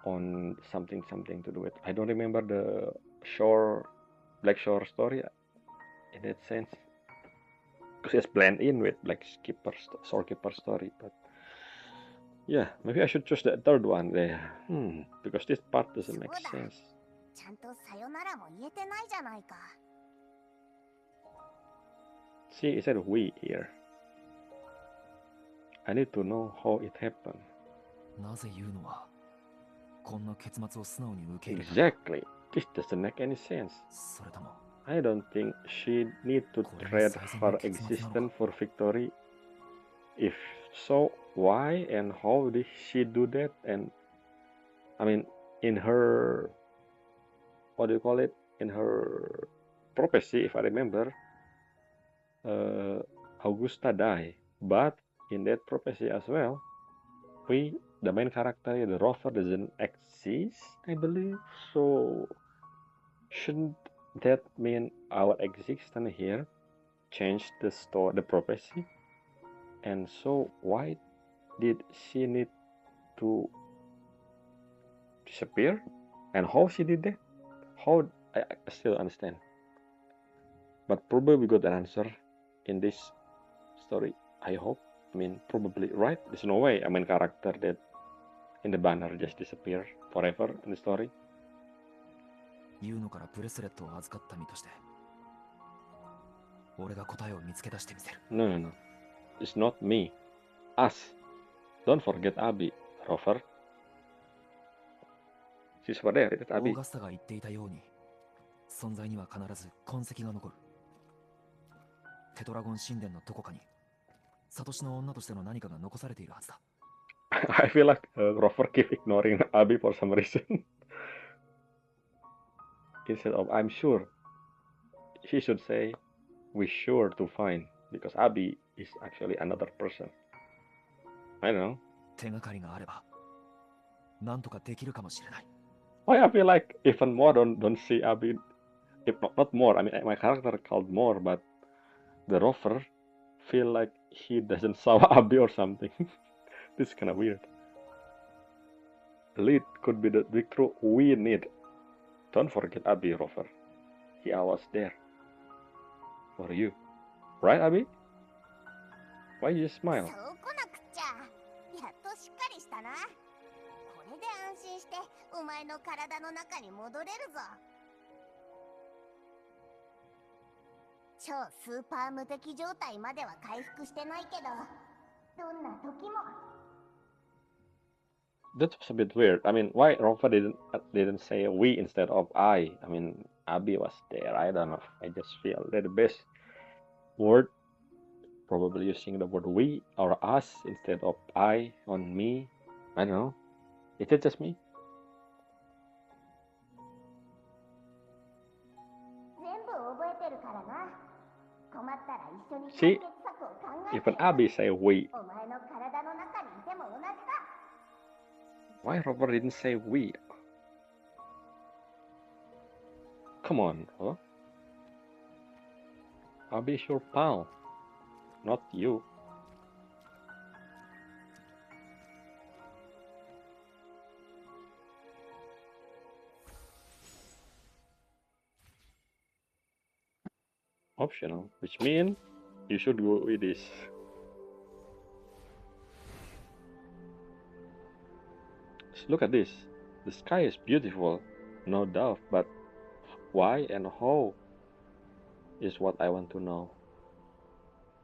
on something to do with. I don't remember the Black Shore story in that sense, because it's blend in with Black Soulkeeper story. But yeah, maybe I should choose the third one there. Because this part doesn't make sense. ちゃんとさよならも言えてないじゃないか。See, it said we here. I need to know how it happened. なぜ言うのは、こんな結末を素直に受け入れた。 Exactly. This doesn't make any sense. それとも、 I don't think she need to trade her existence for victory. If so, why and how did she do that? And I mean, in her, what do you call it? In her prophecy, if I remember, Augusta died. But in that prophecy as well, the main character, the Rover, doesn't exist, I believe. So, shouldn't that mean our existence here changed the prophecy? And so, why did she need to disappear? And how she did that? How I still understand. But probably we got an answer in this story. I hope. I mean, probably right. There's no way a main character that in the banner just disappear forever in the story. ユーノからブレスレットを預かった身として、俺が答えを見つけ出してみせる。No. It's not me. Us. Don't forget Abi, Rover. She's over there. It's オー Abi. ガスタが言っていたように、存在には必ず痕跡が残る。テトラゴン神殿のどこかに、サトシの女としての何かが残されているはずだ。I feel like Rover keep ignoring Abi for some reason. Instead of I'm sure, he should say we sure to find, because Abi is actually another person. I don't know. 手がかりがあれば、なんとかできるかもしれない。 Why I feel like even more don't see Abi, if not more. I mean, my character called more, but the rover feel like he doesn't saw Abi or something. This is kind of weird. Lead could be the breakthrough we need. Don't forget Abi, rover. He was there for you, right, Abi? Why you そう smile? こなくっちゃ。やっとしっかりしたな。これで安心してお前の体の中に戻れるぞ。超スーパー無敵状態までは回復してないけど、どんな時も。That was a bit weird. I mean, why rover didn't say we instead of I? I mean, Abi was there. I don't know. I just feel that the best word probably using the word we or us instead of I on me. I don't know. Is it just me? 全部覚えてるからな。困ったら一緒に See, 解決策を考え even てやる。 Abi say we. お前の体の中にいても同じだ。 Why rover didn't say we? Come on, huh? Abi's your pal, not you. Optional, which means you should go with this. Look at this. The sky is beautiful, no doubt, but why and how is what I want to know.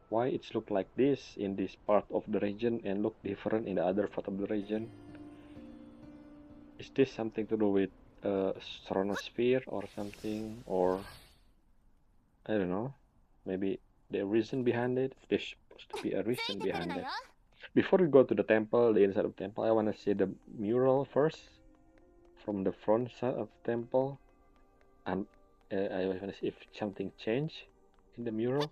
Why it look like this in this part of the region and look different in the other part of the region? Is this something to do with astronosphere or something, or I don't know, maybe the reason behind it? There's supposed to be a つい reason てくる behind の it. よ。 Before we go to the temple, the inside of the temple, I want to see the mural first from the front side of the temple. I want to see if something changed in the mural.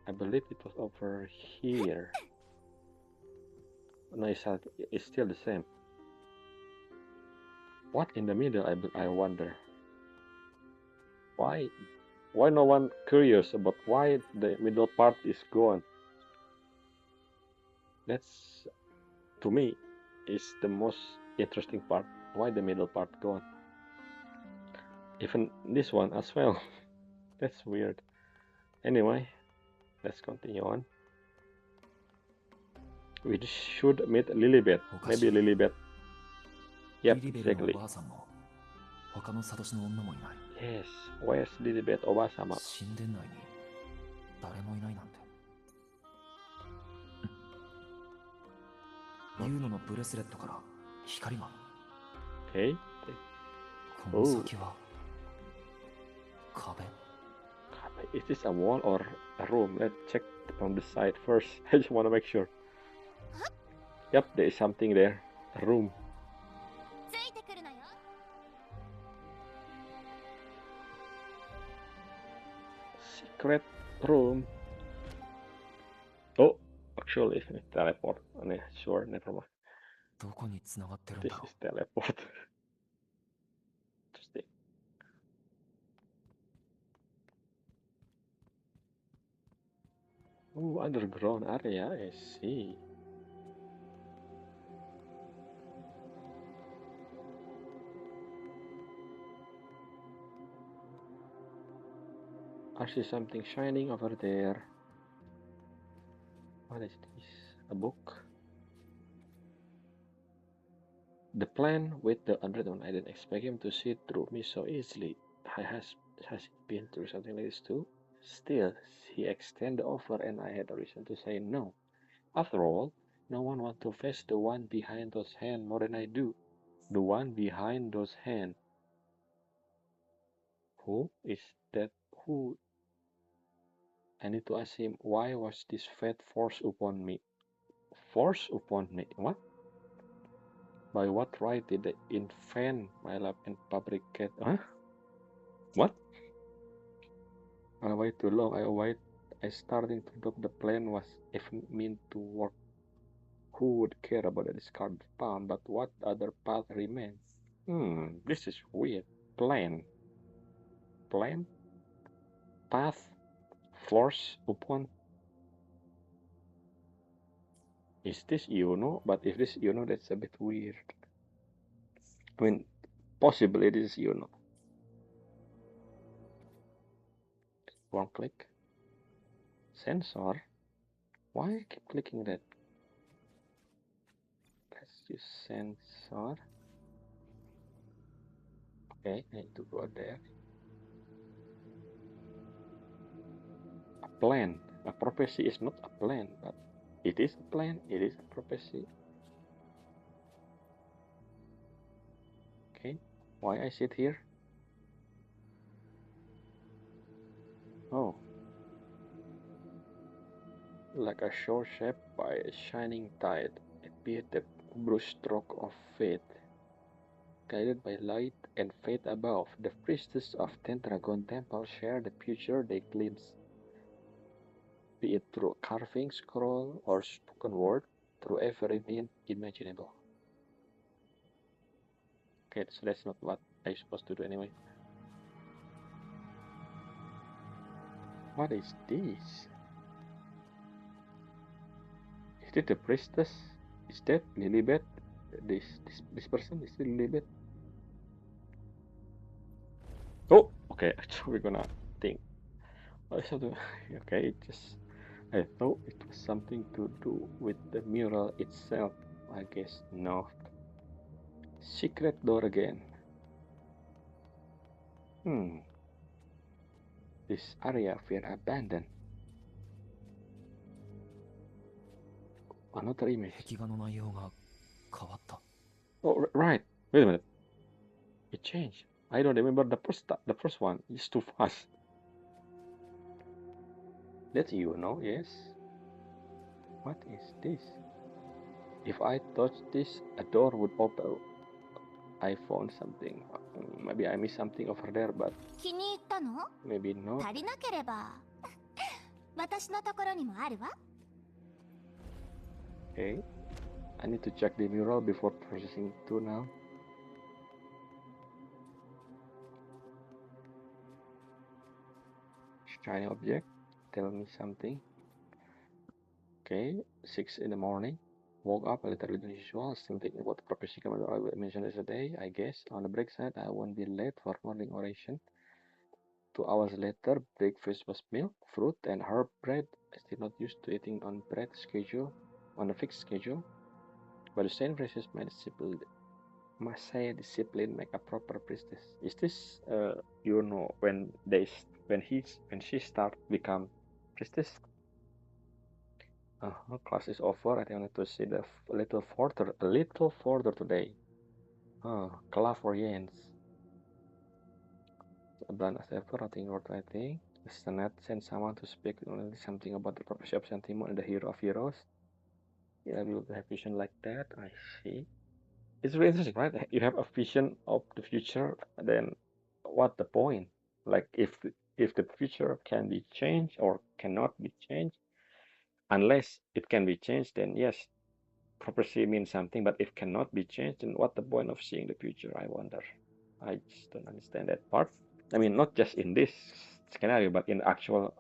I believe it was over here. No, it's still the same. What in the middle? I wonder. Why no one curious about why the middle part is gone? That's, to me, is the most interesting part. Why the middle part gone? Even this one as well. That's weird. Anyway, let's continue on. We should meet Lilibet. Maybe Lilibet. リ Yep, リベルの exactly. おばあさんも他のサトシの女もいない。 Yes, where's Lilibet Obasama? 神殿内に誰もいないなんて。ユーノのブレスレットから光が。 Okay. この先は壁。 Is this a wall or a room? Let's check from the side first. I just want to make sure. Yep, there is something there. A room. ついてくるのよ。 Secret room. Oh, actually, teleport. Sure, never mind. どこに繋がってるん This だろ is teleport. Interesting. Oh, underground area, I see. I see something shining over there. What is this? A book? The plan with the undertone. I didn't expect him to see through me so easily. Has he been through something like this too? Still, he extended the offer and I had a reason to say no. After all, no one wants to face the one behind those hands more than I do. The one behind those hands. Who is that? Who? I need to ask him, why was this fate forced upon me? Forced upon me? What? By what right did they invent my love and fabricate? Huh? What? I wait too long. I starting to doubt the plan was even meant to work. who would care about the discarded palm, but what other path remains? This is weird. Plan. Path. Force upon. Is this Yuno? But if this Yuno, that's a bit weird. I mean, possibly it is Yuno. One click. Sensor. Why I keep clicking that? Let's use sensor. Okay, I need to go there. A plan. A prophecy is not a plan, but it is a plan. It is a prophecy. Okay, why I sit here? Oh, like a shore shaped by a shining tide, appeared the brush stroke of fate. Guided by light and fate above, the priestess of Tendragon Temple share the future they glimpse, be it through carving, scroll, or spoken word, through every means imaginable. Okay, so that's not what I'm supposed to do anyway. What is this? Is it the priestess? Is that Lilibet? This person is Lilibet? Oh, okay. I thought we're gonna think. What is something? Okay, it just. I thought it was something to do with the mural itself. I guess no. Secret door again. This area feel abandoned. Another image. 壁画の内容が変わった。 Oh, right. Wait a minute. It changed. I don't remember the first one. It's too fast. That's you, no? Yes. What is this? If I touch this, a door would open. I found something. Maybe I missed something over there, but 気に入ったの？ maybe not. 足りなければ私のところにもあるわ。 Okay. I need to check the mural before processing too now. Shiny object. Tell me something. Okay. 6 in the morning. Woke up a little bit unusual. Still thinking about the prophecy I mentioned yesterday. I guess on the break side, I won't be late for morning oration. 2 hours later, breakfast was milk, fruit, and herb bread. I still not used to eating on a fixed schedule. But the Saint Francis Messiah discipline make a proper priestess. Is this when she start become priestess? Class is over. I wanted to see a little further today. Clairvoyance. Done as ever, nothing worth I think. Senate sent someone to speak only something about the prophecy of Santimo and the hero of heroes. Yeah, we will have vision like that. I see. It's really interesting, right? You have a vision of the future, then what the point? Like if the future can be changed or cannot be changed, unless it can be changed, then yes, prophecy means something. But if cannot be changed, then what the point of seeing the future? I wonder. I just don't understand that part. I mean, not just in this scenario, but in actual,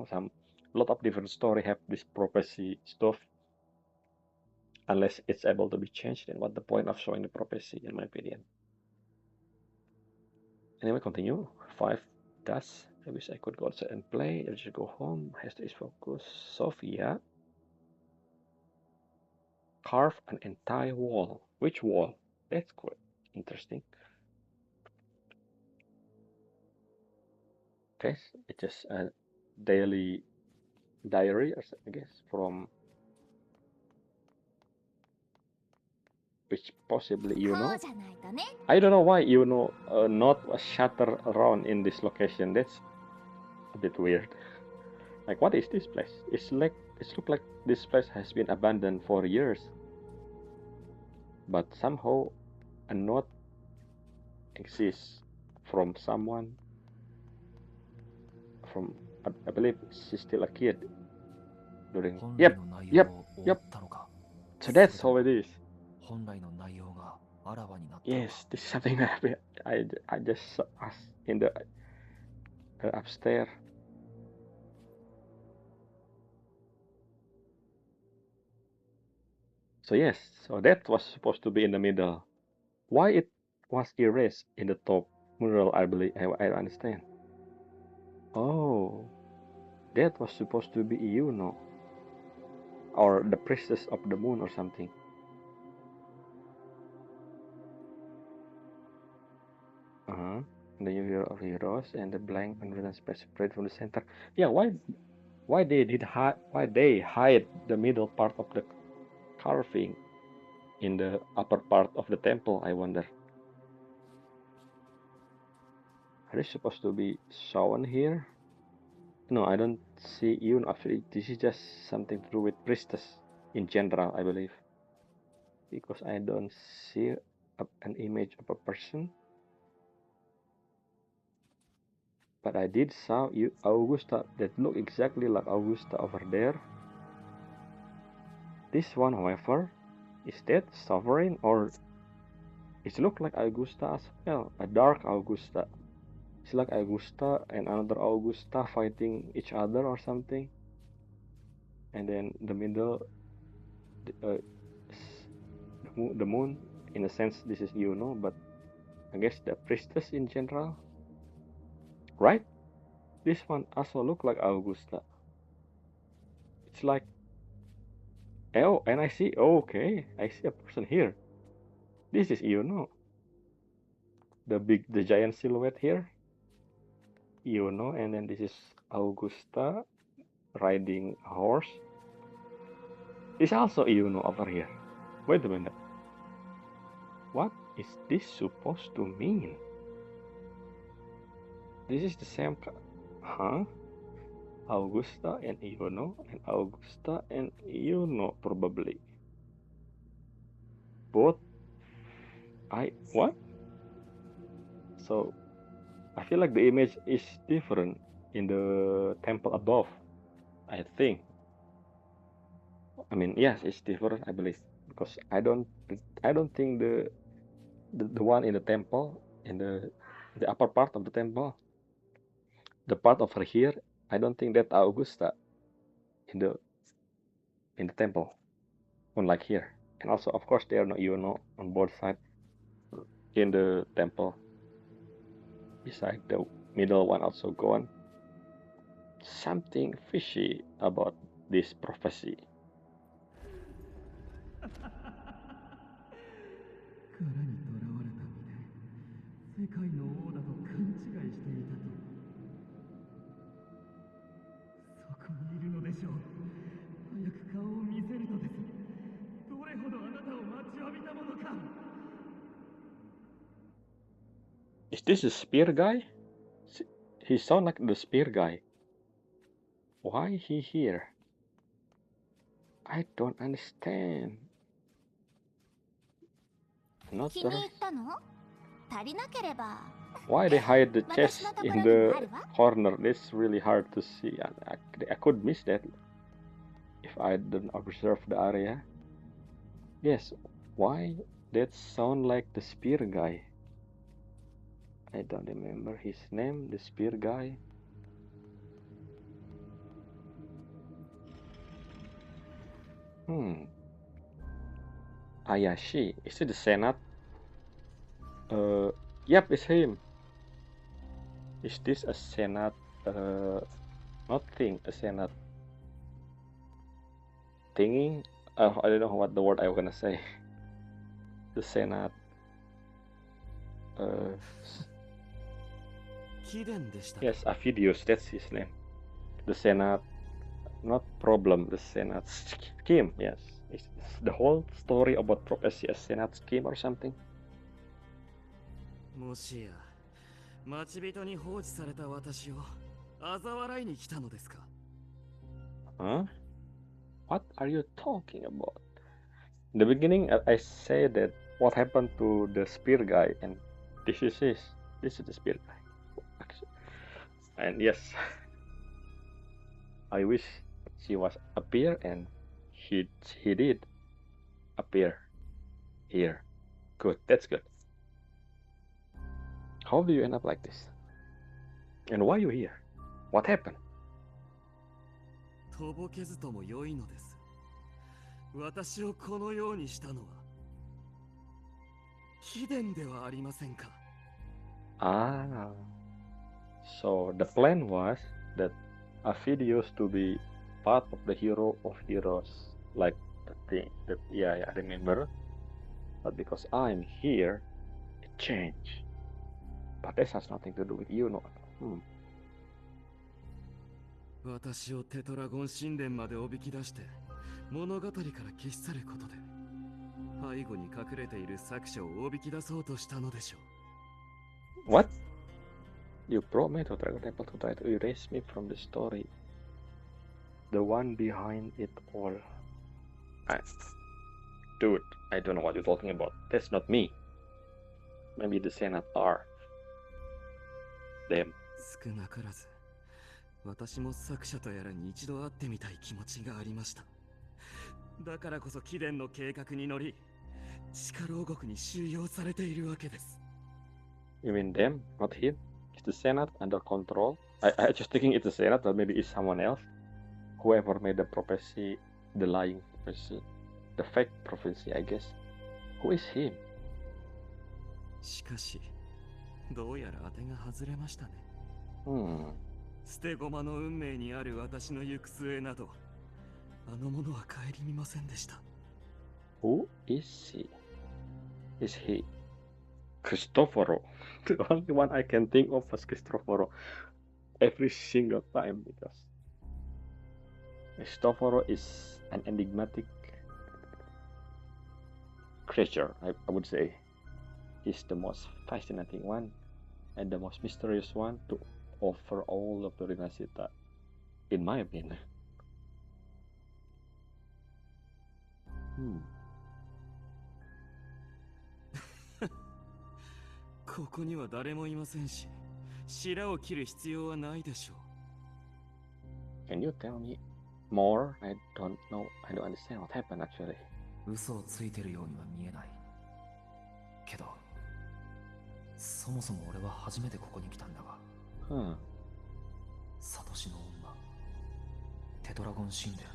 some lot of different story have this prophecy stuff. Unless it's able to be changed, then what the point of showing the prophecy, in my opinion. Anyway, continue. 5 does. I wish I could go outside and play. I just go home. Has to focus. Sophia. Carve an entire wall. Which wall? That's quite interesting. Okay, it's just a daily diary, I guess, from which possibly I don't know why not a shutter around in this location. That's a bit weird. Like, what is this place? It looks like this place has been abandoned for years, but somehow a note exists from someone. I believe she's still a kid during. Yep. So that's all it is. 本来の内容があらわになった。 Yes, this is something that I just saw us in the upstairs. So yes, so that was supposed to be in the middle. Why it was erased in the top mural, I believe, I understand. Oh, that was supposed to be Yuno, or the priestess of the moon or something. The new hero of heroes and the blank unwritten space separate from the center. Yeah, why they hide the middle part of the carving in the upper part of the temple, I wonder. Are they supposed to be shown here? No, I don't see Yun. Actually, this is just something to do with priestess in general, I believe. Because I don't see an image of a person. But I did saw Augusta that look exactly like Augusta over there. This one, however, is that sovereign, or it look like Augusta as well, a dark Augusta. It's like Augusta and another Augusta fighting each other or something. And then the middle, the moon, in a sense, this is Yuno, but I guess the priestess in general, right? This one also look like Augusta. It's like, oh, and I see, oh, okay, I see a person here. This is Yuno. The giant silhouette here. Yuno, and then this is Augusta riding a horse. It's also Yuno over here. Wait a minute. What is this supposed to mean? This is the same, huh? Augusta and Yuno, and Augusta and Yuno probably. Both, what? So, I feel like the image is different in the temple above, I think. I mean, yes, it's different, I believe, because I don't think the one in the temple, in the upper part of the temple, the part over here, I don't think that Augusta in the temple, unlike here. And also, of course, there are no Yuno on both sides in the temple. Beside the middle one also gone. Something fishy about this prophecy. Is this a spear guy? He sound like the spear guy. Why he here? I don't understand. Not the Why they hide the chest in the corner? That's really hard to see. I could miss that if I didn't observe the area. Yes, why that sound like the spear guy? I don't remember his name, the spear guy. Ayashi, is it the Senate? Yep, it's him. Is this a Senate? Not thing, a Senate thingy? I don't know what the word I was gonna say. The Senate. Yes, Avidius, that's his name. The Senate, not problem, the Senate scheme, yes. It's the whole story about prophecy, a Senate scheme or something. Huh? What are you talking about? In the beginning, I said that what happened to the spear guy, and this is the spear guy. And yes, I wish she was appear, and he did. appear here. Good, that's good. How do you end up like this? And why are you here? What happened? とぼけずとも良いのです。私をこのようにしたのは貴殿ではありませんか。Ah, so the plan was that Aphidius to be part of the hero of heroes, like the thing that yeah, I remember. But because I'm here, it changed. But this has nothing to do with you, no. 私をテトラゴン神殿までおびき出して物語から消し去ることで背後に隠れている作者をおびき出そうとしたのでしょう。What? You brought me to Dragon Temple to try to erase me from the story. The one behind it all. Dude, I don't know what you're talking about. That's not me. Maybe the Senate are. Them. 少なからず私も作者とやらに一度会ってみたい気持ちがありました。だからこそ貴殿の計画に乗り地下牢獄に収容されているわけです。You mean them, not him? Is the Senate under control? I just thinking it's the Senate, but maybe it's someone else. Whoever made the prophecy, the lying prophecy, the fake prophecy, I guess. Who is him? しかしどうやら当てが外れましたね。捨て駒の運命にある私の行く末などあの者は顧みませんでした。Who is he? Is he Cristoforo? The only one I can think of was Cristoforo every single time because Cristoforo is an enigmatic creature, I would say. He's the most fascinating one and the most mysterious one to offer all of the Rinascita, in my opinion. ここには誰もいませんし、白を切る必要はないでしょう。Can you tell me more? I don't know. I don't understand what happened actually. 嘘をついてるようには見えない。けど、そもそも俺は初めてここに来たんだが。サトシの女、テトラゴン神殿。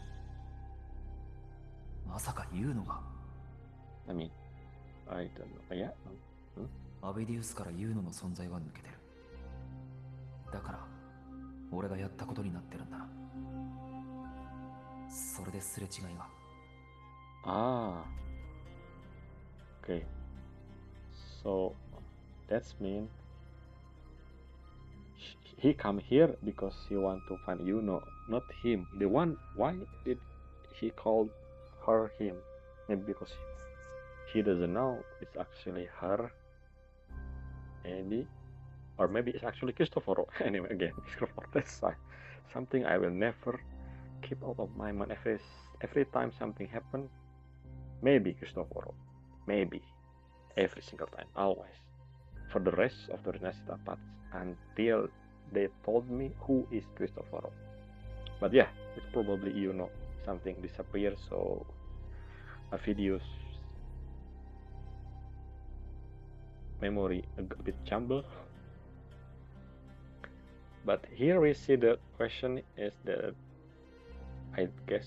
まさか言うのが。I mean, I don't know. Yeah. アビディウスからユーノの存在は抜けてる。だから俺がやったことになってるんだな。それですれ違いが。Okay. So that's mean he come here because he want to find Yuno, not him. The one. Why did he call her him? Maybe because he doesn't know it's actually her. Maybe, or maybe it's actually Cristoforo. Anyway, again, Cristoforo. That's something I will never keep out of my mind. Every time something happen, maybe Cristoforo, maybe every single time, always. For the rest of the Renascita parts, until they told me who is Cristoforo. But yeah, it's probably something disappeared, so a video's memory a bit jumbled. But here we see the question is that I guess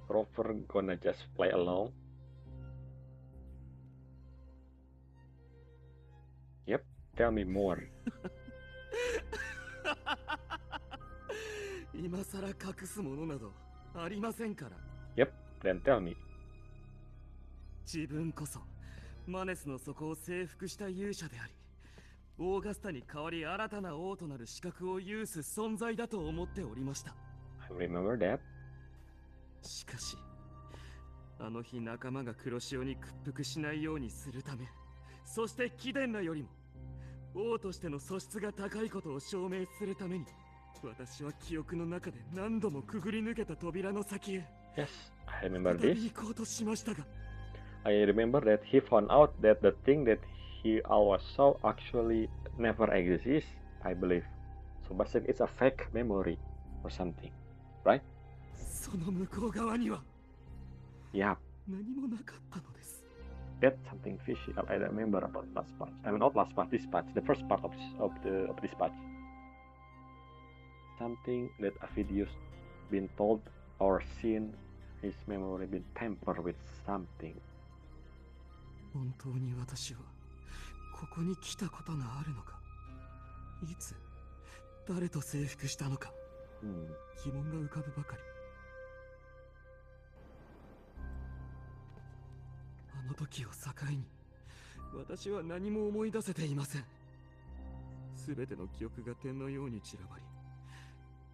Rover gonna just play along. Yep, tell me more. 今さら隠すものなどありませんから。Yep, then tell me. 自分こそマネスの底を征服した勇者であり、オーガスタに代わり新たな王となる資格を有す存在だと思っておりました。I remember that. しかし、あの日仲間が黒潮に屈服しないようにするため、そして貴殿らよりも王としての素質が高いことを証明するために、私は記憶の中で何度もくぐり抜けた扉の先へ。Yes, I remember 再 this. び行こうとしましたが。I remember that he found out that the thing that he always saw actually never exists, I believe. So basically it's a fake memory or something, right? その向こう側には。Yeah, 何もなかったのです。 That's something fishy. I remember about last part. I mean, not last part. This part, the first part of this part. Something that Avidius been told or seen, his memory been tampered with something. 本当に私はここに来たことがあるのか、いつ誰と征服したのか、疑問が浮かぶばかり。あの時を境に私は何も思い出せていません。すべての記憶が点のように散らばり、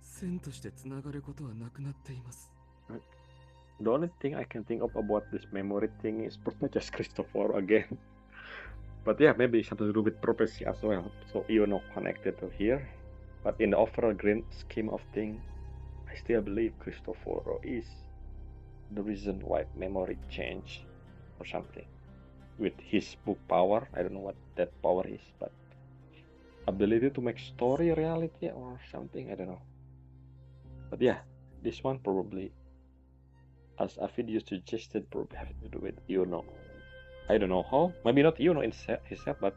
線としてつながることはなくなっています。The only thing I can think of about this memory thing is probably just Cristoforo again. But yeah, maybe something to do with prophecy as well. So connected to here. But in the overall grand scheme of things, I still believe Cristoforo is the reason why memory changed or something. With his book power, I don't know what that power is, but ability to make story reality or something, I don't know. But yeah, this one probably, as Avidius suggested, probably have to do with I don't know how. Maybe not himself, but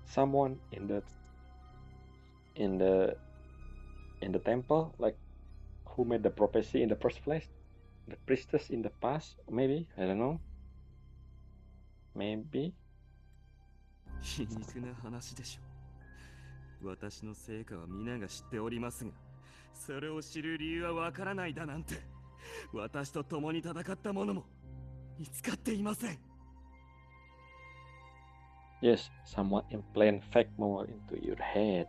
someone in the temple, like who made the prophecy in the first place. The priestess in the past, maybe, I don't know. Maybe. 皮肉な話でしょう。私の成果は皆が知っておりますが、それを知る理由はわからないだなんて、私と共に戦った者も見つかっていません。Yes, someone implant fake memory into your head.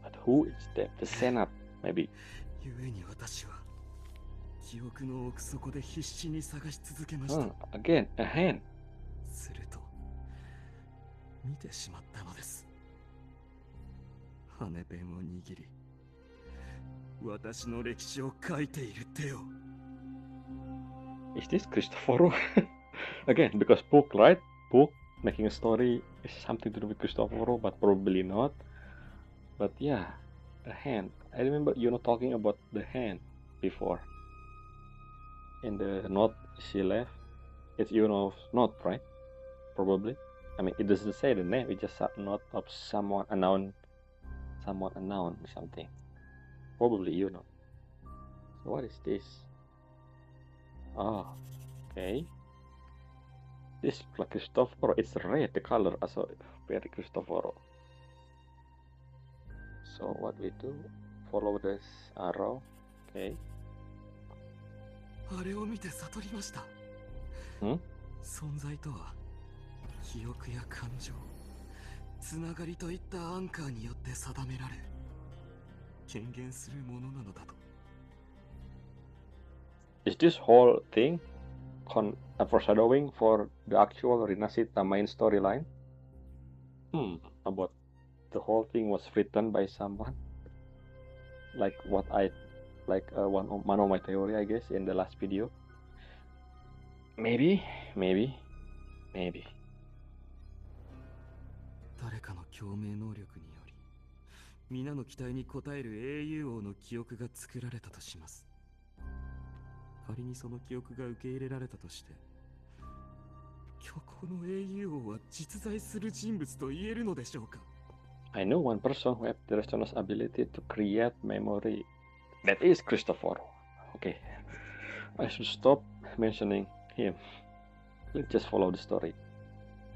But who is that? The Senate, maybe. 故に私は記憶の奥底で必死に探し続けました。Again, a hand. すると見てしまったのです。羽ペンを握り、私の歴史を書いている手を。Is this Cristoforo? Again, because book, right? Book making a story is something to do with Cristoforo, but probably not. But yeah, the hand. I remember talking about the hand before. In the note she left, it's note, right? Probably. I mean, it doesn't say the name. It's just a note of someone unknown or something. Probably So what is this? Oh, okay. This like Cristoforo. It's red, the color, also very Cristoforo. So what we do? Follow this arrow. Okay. あれを見て悟りました。存在とは記憶や感情、つながりといったアンカーによって定められ、権限するものなのだと。Is this whole thing a foreshadowing for the actual Rinascita main storyline? About the whole thing was written by someone, like one of my theory, I guess, in the last video. Maybe. 誰かの共鳴能力により、皆の期待に応える英雄王の記憶が作られたとします。仮にその記憶が受け入れられたとして、虚構の英雄王は実在する人物と言えるのでしょうか。I know one person who has the astronomer's ability to create memory. That is Cristoforo. Okay, I should stop mentioning him. Let's just follow the story.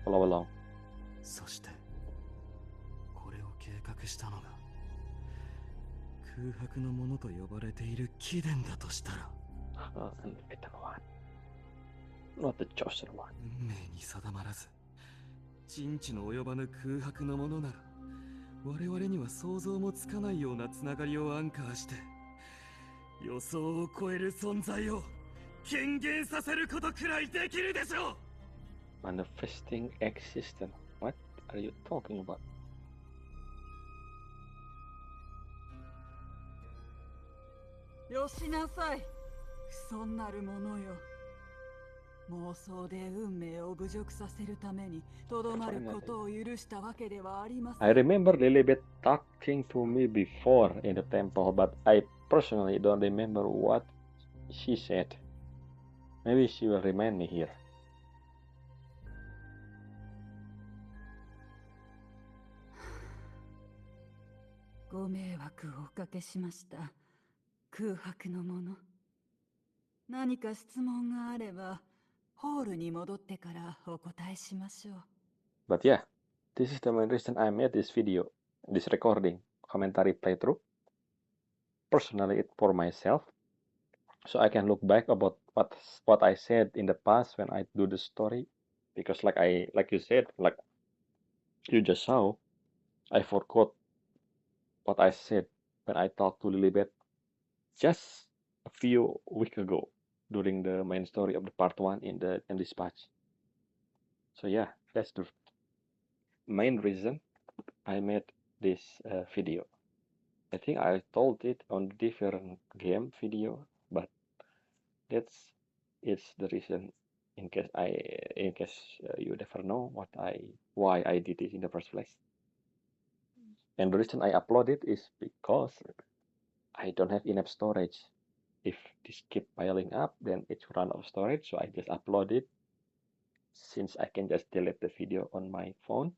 Follow along. そしてこれを計画したのが空白のものと呼ばれている貴殿だとしたら、Unwritten one. Not the chosen one. 運命に定まらず人知の及ばぬ空白のものなら、我々には想像もつかないようなつながりをアンカーして、予想を超える存在を権限させることくらいできるでしょう。 Manifesting existence. What are you talking about? よしなさい、不遜なるものよ。妄想で運命を侮辱させるためにとどまることを許したわけではありません。I remember Lilibet talking to me before in the temple, but I personally don't remember what she said. Maybe she will remind me here.「ご迷惑をおかけしました。空白のもの。何か質問があれば、ホールに戻ってからお答えしましょう。But yeah, this is the main reason I made this video, this recording, commentary playthrough. Personally, it for myself, so I can look back about what I said in the past when I do the story, because like you said, like you just saw, I forgot what I said when I talked to Lilibet just a few weeks ago during the main story of the part 1 in dispatch. So yeah, that's the main reason I made this video. I think I told it on different game video, but it's the reason in case you never know why I did it in the first place. And the reason I upload it is because I don't have enough storage. If this keep piling up, then it's run out of storage, so I just upload it since I can just delete the video on my phone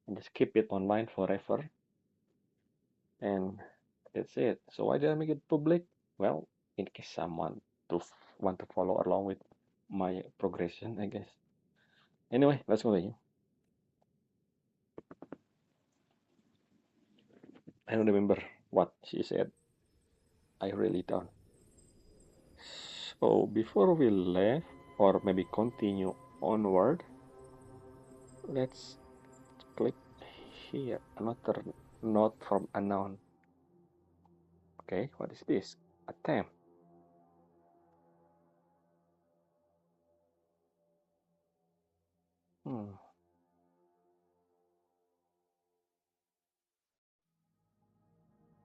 and just keep it online forever. And that's it. So why did I make it public? Well, in case someone want to follow along with my progression, I guess. Anyway, let's continue. I don't remember what she said. I really don't. So before we left, or maybe continue onward, let's click here. Another note from unknown. Okay, what is this? Attempt.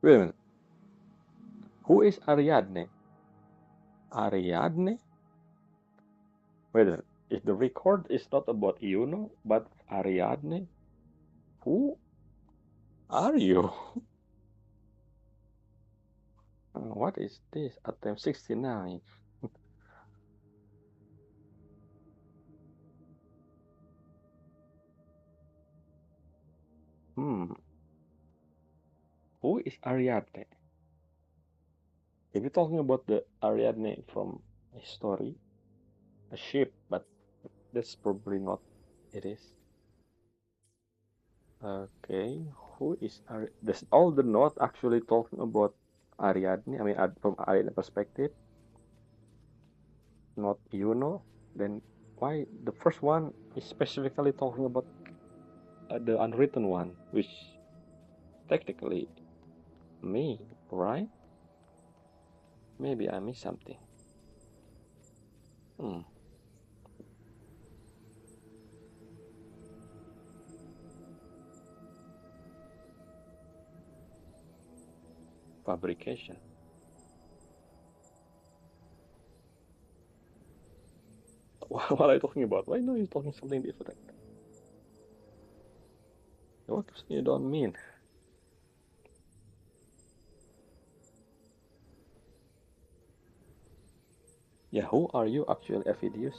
Wait a minute. Who is Ariadne? Ariadne? Wait a minute. If the record is not about Yuno, but Ariadne, who are you? What is this? Attempt 69. Who is Ariadne? If you're talking about the Ariadne from history, a ship, but that's probably not it is. Okay, who is Ariadne? Does all the note actually talking about Ariadne? I mean, from Ariadne perspective, not Yuno. Then why the first one is specifically talking about the unwritten one, which technically me, right? Maybe I missed something. Fabrication. What are you talking about? Why know you're talking something different? What you don't mean? Yeah, who are you actually, Epidius?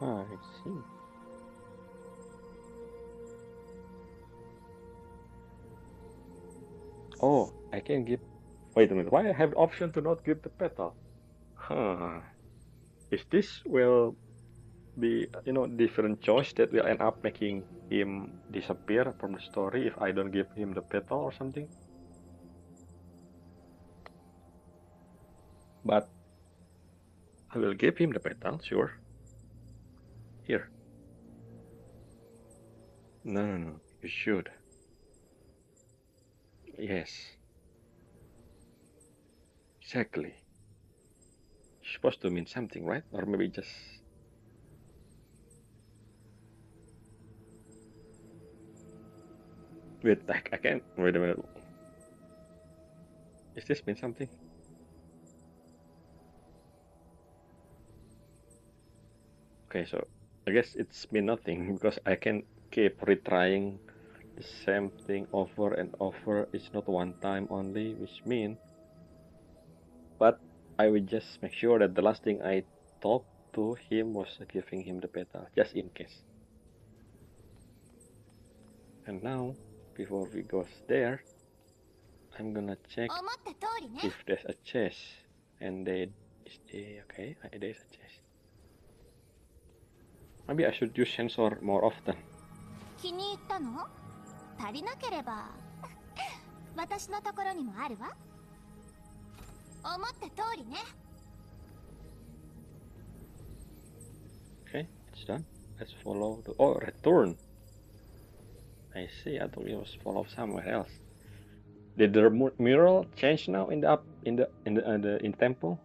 I see. Oh, I can give... Wait a minute, why I have the option to not give the petal? Is this will be, different choice that will end up making him disappear from the story if I don't give him the petal or something? But I will give him the petal, sure. Here. No, you should. Yes. Exactly. It's supposed to mean something, right? Or maybe just... Wait, I can't... Wait a minute. Is this mean something? Okay, so I guess it's mean nothing because I can keep retrying the same thing over and over. It's not one time only, which means I will just make sure that the last thing I talked to him was giving him the petal, just in case. And now, before we go there, I'm gonna check 思った通りね。 if there's a chest. And there is okay, there's a chest. Maybe I should use sensor more often. 気に入ったの？足りなければ私のところにもあるわ。思った通りね。 Okay, it's done. Let's follow the return. I see. I thought it was follow somewhere else. Did the mural change now in the temple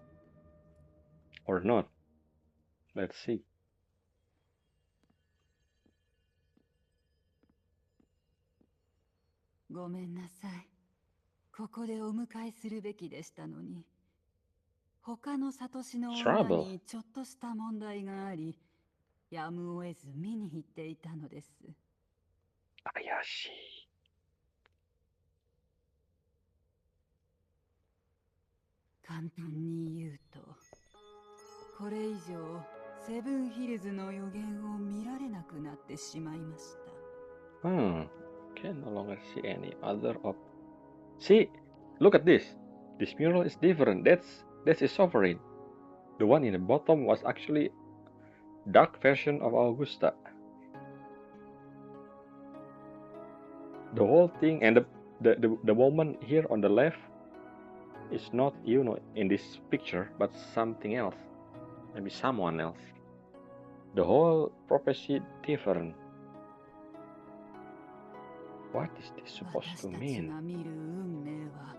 or not? Let's see. ごめんなさい。ここでお迎えするべきでしたのに。他のサトシの女にちょっとした問題があり、やむを得ず見に行っていたのです。怪しい。簡単に言うと、これ以上セブンヒルズの予言を見られなくなってしまいました。Can no longer see any other See, look at this. This mural is different. That's a sovereign. The one in the bottom was actually dark version of Augusta. The whole thing and the woman here on the left is not in this picture, but something else. Maybe someone else. The whole prophecy different. What is this supposed to mean? 私たちが見る運命は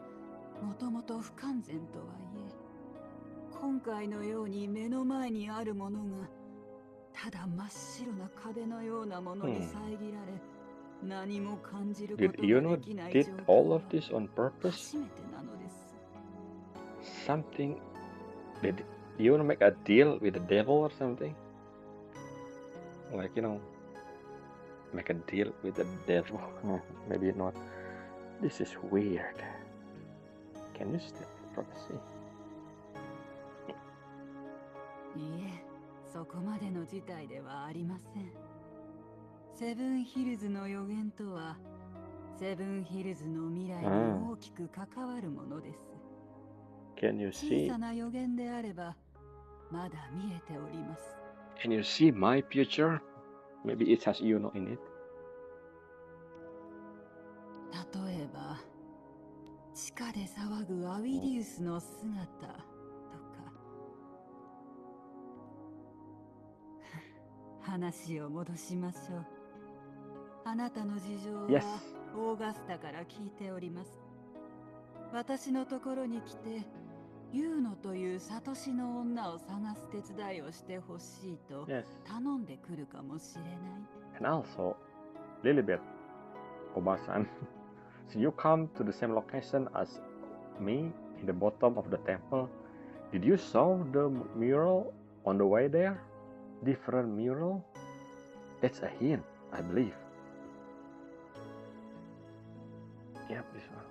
もともと不完全とはいえ、今回のように目の前にあるものがただ真っ白な壁のようなものに遮られ、何も感じることができない状況は did all of this on purpose? 初めてなのです。 Something did you make a deal with the devil or something? Like make a deal with the devil. Maybe not. This is weird. Can you still prophecy? いいえ、そこまでの事態ではありません。セブンヒルズの予言とは、セブンヒルズの未来に大きく関わるものです。Can you 小 see? さな予言であれば、まだ見えております。 Can you see my future? Maybe it has in it. 例えば、地下で騒ぐアウィディウスの姿とか。話を戻しましょう。あなたの事情は Yes. オーガスタから聞いております。私のところに来て、ユーノというサトシの女を探す手伝いをしてほしいと Yes. 頼んでくるかもしれない。 And also, Lilibet, Obasan, so you come to the same location as me in the bottom of the temple. Did you saw the mural on the way there? Different mural? That's a hint, I believe. Yep, this one.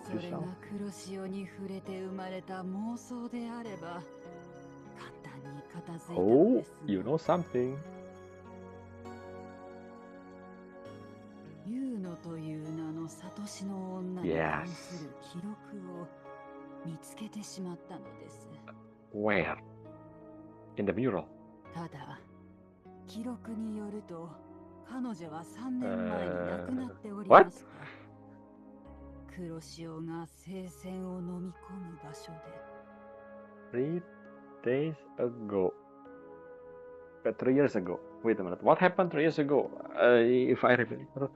それが黒潮に触れて生まれた妄想であれば、簡単に片付いたの Oh, ですが。 you know something. ユーノという名のサトシの女に関する記録を見つけてしまったのです。 Where? In the mural. ただ、記録によると、彼女は3年前に亡くなっておりました。黒潮が聖戦を飲み込む場所で。 3 days ago. But 3 years ago. Wait a minute. What happened 3 years ago? If I remember.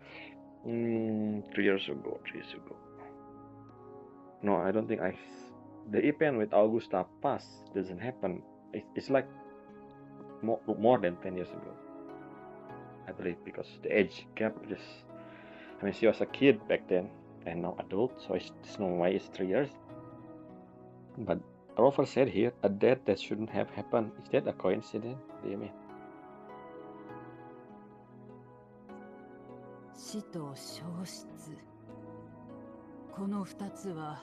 3 years ago. 3 years ago. No, I don't think the event with Augusta Pass doesn't happen. It's like more than 10 years ago. I believe because the age gap she was a kid back then and now adult, so there's no way it's 3 years. But Rover said here a death that shouldn't have happened. Is that a coincidence? What do you mean? 死と消失。この2つは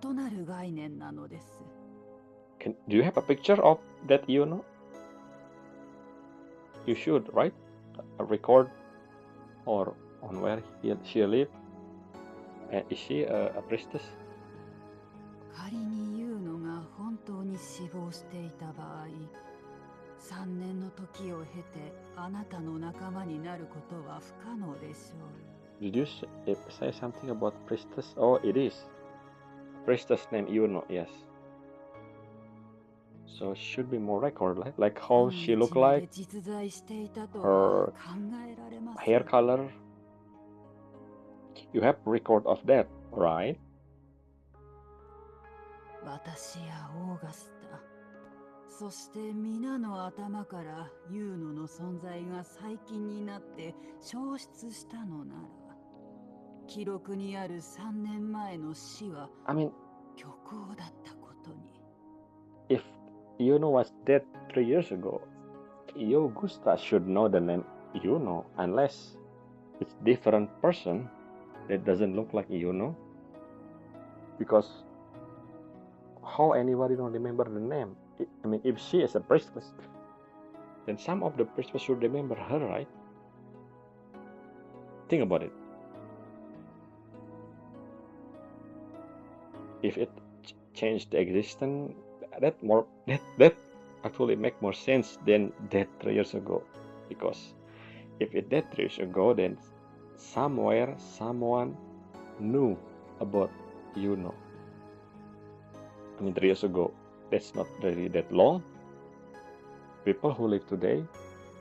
異なる概念なのです。Do you have a picture of that Yuno? You should, right? A record or on where she lived. And is she a priestess? 仮にユーノが本当に死亡していた場合、3年の時を経てあなたの仲間になることは不可能でしょう。Did you say something about priestess? Oh, it is. Priestess named Yuno, yes. So it should be more record, like how she looked like, her hair color. You have record of that, right? 私やオーガスタ、そして皆の頭からユーノの存在が最近になって消失したのなら、記録にある3年前の死は虚構だったことに。If Yuno was dead 3 years ago, Augusta should know the name Yuno, unless it's different person that doesn't look like Yuno. Because how anybody don't remember the name? I mean, if she is a priestess, then some of the priestess should remember her, right? Think about it. If it changed the existence, that actually make more sense than dead 3 years ago. Because if it dead 3 years ago, then somewhere someone knew about Yuno. I mean, 3 years ago, that's not really that long. People who live today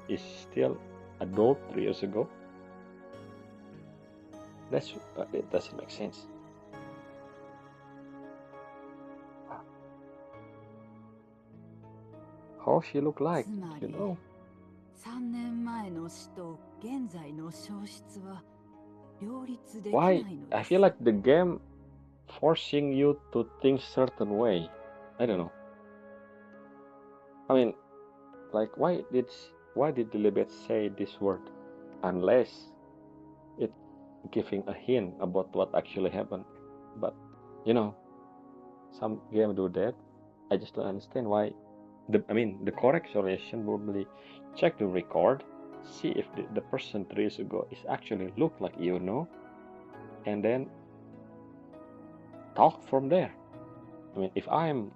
is still adult 3 years ago. It doesn't make sense. How she look like, you know? 3年前の死と現在の消失は両立できな Why? いのです。 I feel like the game forcing you to think certain way. I don't know. I mean, like why did Lilibet say this word? Unless it giving a hint about what actually happened. But you know, some game do that. I just don't understand why. The correct solution would be check the record, see if the person 3 years ago is actually look like Yuno, and then talk from there. I mean, if I'm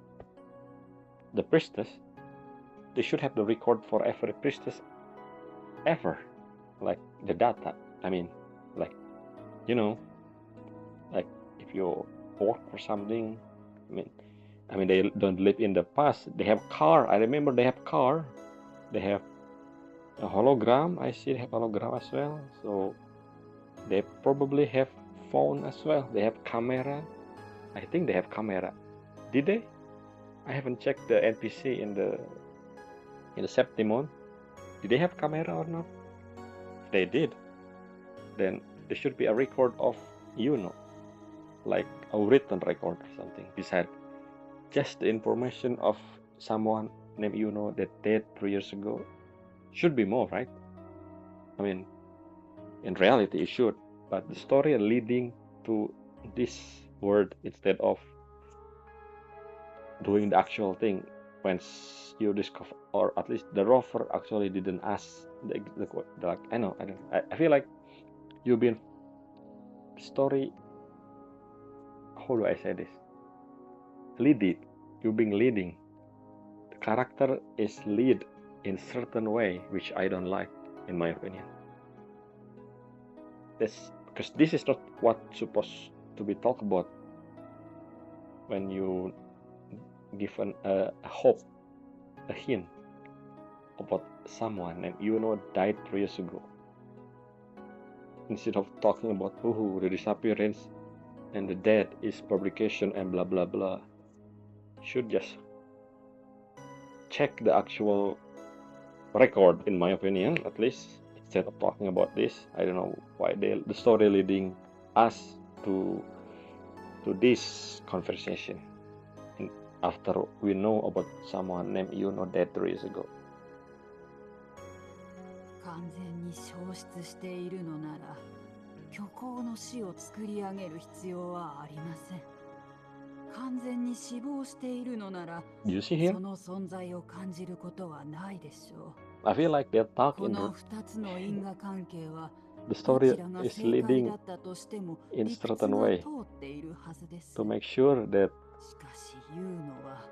the priestess, they should have the record for every priestess ever, like the data. I mean, like, you know, like if you work for something, I mean, they don't live in the past. They have car. I remember they have car. They have a hologram. I see they have hologram as well. So they probably have phone as well. They have camera. I think they have camera. Did they? I haven't checked the NPC in the Septimon. Did they have camera or not? If they did, then there should be a record of Yuno, like a written record or something beside just the information of someone named Yuno that died 3 years ago. Should be more, right? I mean, in reality it should, but the story leading to this word instead of doing the actual thing when you discover, or at least the rover actually didn't ask the like, I feel like you've been story, how do I say this, you've been leading, the character is lead in certain way which I don't like, in my opinion. That's because this is not what supposed to be talked about when you given a hope, a hint about someone and Yuno died 3 years ago. Instead of talking about the disappearance and the death is publication and blah blah blah, should just check the actual record, in my opinion, at least, instead of talking about this. I don't know why the story leading us to this conversation after we know about someone named Yuno dead 3 years ago. 完全に消失しているのなら虚構の死を作り上げる必要はありません。完全に死亡しているのなら、 Do you see here? その存在を感じることはないでしょ I feel like they う。 talk こ in の the 2つの因果関係は the ど story ちらが is 正解 leading だったとしても in 理屈 certain が way 通っているはずです。 to make sure that しかし言うのは、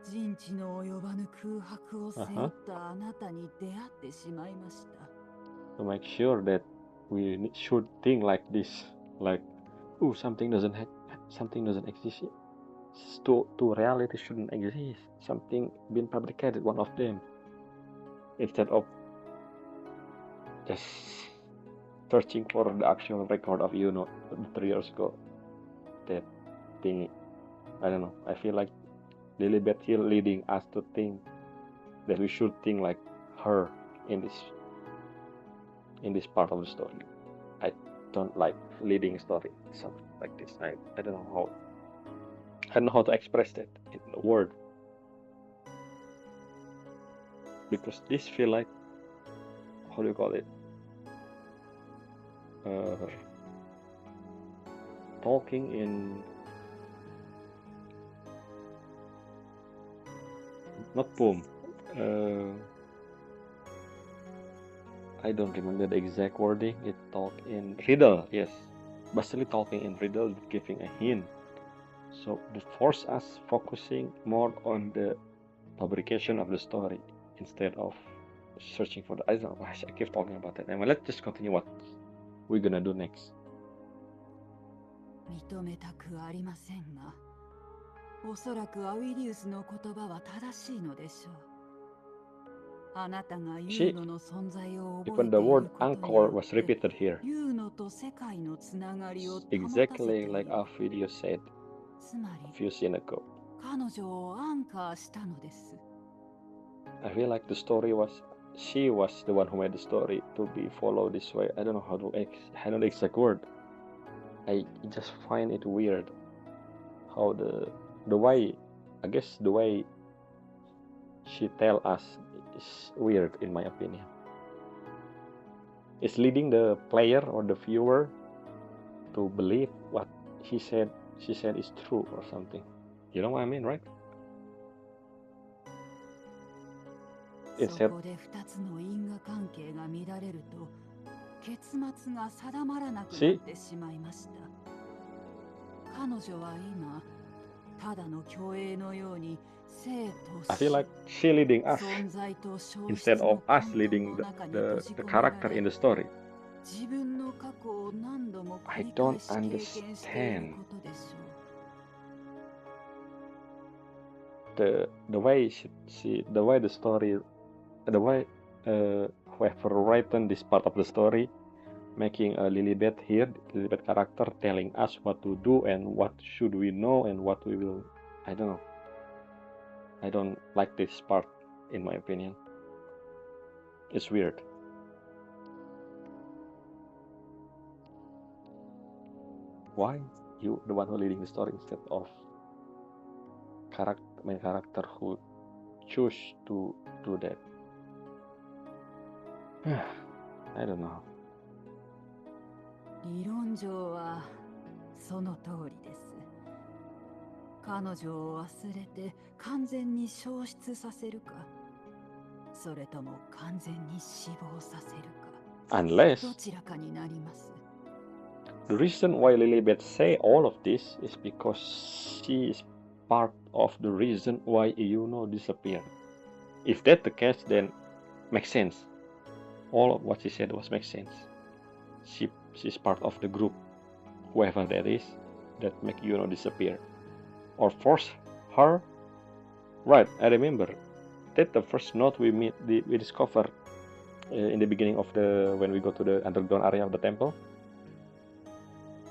人知の及ばぬ空白を背負ったあなたに出会ってしまいました。 to make sure that we should think like this, like, oh, something doesn't exist. To reality shouldn't exist. Something been fabricated, one of them. Instead of just searching for the actual record of 3 years ago. That thing, I don't know. I feel like Lilibet here leading us to think that we should think like her in this part of the story. I don't like leading story something like this. I don't know how to express that in a word, because this feel like, how do you call it, talking in, not poem, I don't remember the exact wording. It talk in riddle, yes, basically talking in riddle, giving a hint. So it force us focusing more on the fabrication of the story instead of searching for the. I don't know. I keep talking about that. Anyway, let's just continue what we're gonna do next. 認めたくありませんが、おそらくアウィリウスの言葉は正しいのでしょう。あなたがユーノの存在を覚え Even て the い word ることに anchor よ was って repeated here, ユーノと世界のつながりを保たせてい exactly る。 like our video said つま a り few scenes ago. 彼女をアンカーしたのです。 I feel like the story was, she was the one who made the story to be followed this way. I don't know how to handle the exact word. I just find it weird how the way, I guess the way she tell us is weird in my opinion. It's leading the player or the viewer to believe what she said is true or something. You know what I mean, right? そ Instead, こで2つの因果関係が乱れると、結末が定まらなくなってしまいました。彼女は今、ただの虚栄のように生と I 死、 feel like she leading us 存在と消 instead 失の of 混 us 沌 leading の the, 中に the, 閉じ the 込めら character れ、 in the story. 自分の過去を何度も繰 I り don't 返し経験している understand ことでしょう。 the way the way the story, the way whoever written this part of the story, making a Lilibet here, Lilibet character telling us what to do and what should we know and what we will. I don't know. I don't like this part, in my opinion. It's weird. Why you the one who leading the story instead of main character who choose to do that? I don't know. 理論上はその通りです。彼女を忘れて完全に消失させるか、それとも完全に死亡させるか、 Unless どちらかになります。 the reason why Lilibet say all of this is because she is part of the reason why Yuno disappeared. If that's the case, then makes sense. All of what she said makes sense. She's part of the group, whoever that is, that make Yuno disappear or force her. Right, I remember that the first note we discover in the beginning of when we go to the underground area of the temple.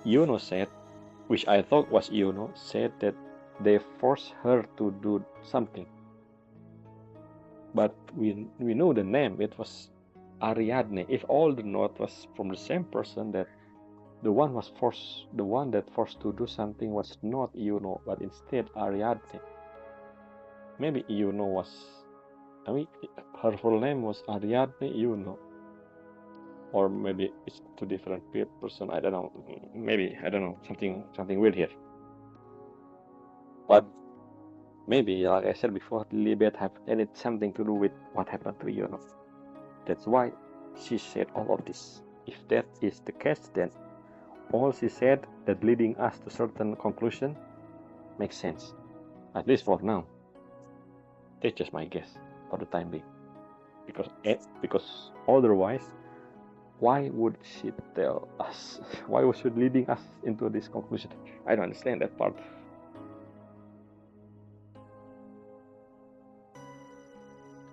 Yuno said, which I thought was Yuno, said that they forced her to do something. But we know the name, it was Ariadne. If all the note was from the same person, that the one that forced to do something was not Yuno, but instead Ariadne. Maybe Yuno was, her full name was Ariadne Yuno. or maybe it's two different person. I don't know. Maybe I don't know. Something weird here. But maybe, like I said before, Lilibet have something to do with what happened to Yuno. That's why she said all of this. If that is the case, then all she said that leading us to certain conclusion makes sense. At least for now. That's just my guess for the time being. Because otherwise, why would she tell us? Why was she leading us into this conclusion? I don't understand that part.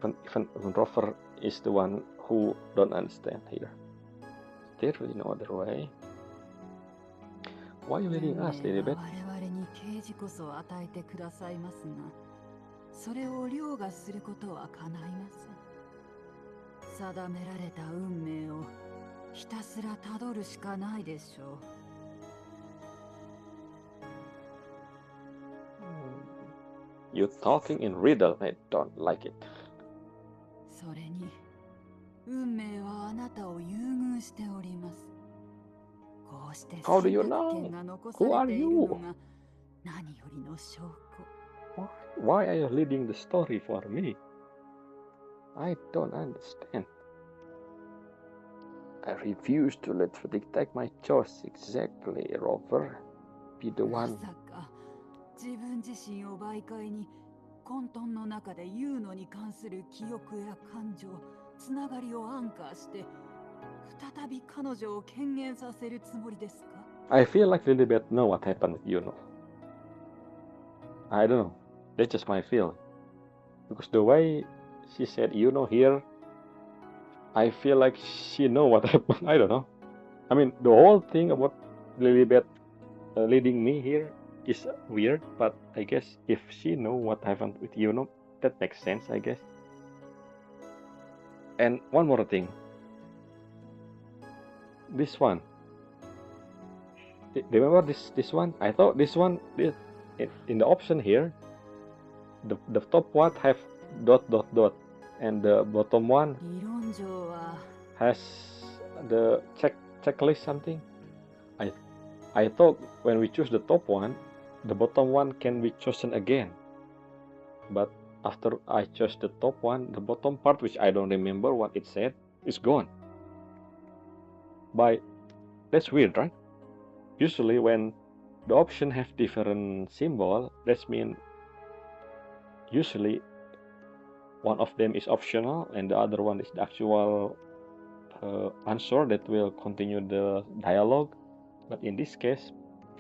Even Rover is the one who don't understand here. There really no other way. Why are you leading us, Lilibet? 我々に啓示こそ与えてくださいますが、それを凌駕することは叶いません。定められた運命をひたすらたどるしかないでしょう。You're talking in riddle. I don't like it. それに、運命はあなたを優遇しております。こうして選択権が残されているのが何よりの証拠。Why are you leading the story for me? I don't understand. I refuse to let fatigue take my choice exactly, Rover. Be the one. まさか自分自身を媒介に混沌の中でユーノに関する記憶や感情、つながりをアンカーして再び彼女を権限させるつもりですか？ I feel like Lilibet know what happened with Yuno. I don't know. That's just my feeling. Because the way she said Yuno here, I feel like she know what happened. I don't know. I mean, the whole thing about Lilibet leading me here is weird, but I guess if she know what happened with Yuno, that makes sense, I guess. And one more thing. This one. Remember this one? I thought this one, in the option here, the top one have ... and the bottom one 理論上は has the checklist something. I thought when we choose the top one, the bottom one can be chosen again. But after I chose the top one, the bottom part, which I don't remember what it said, is gone. That's weird, right? Usually when the option have different symbol, that means usually one of them is optional and the other one is the actual answer that will continue the dialogue. But in this case,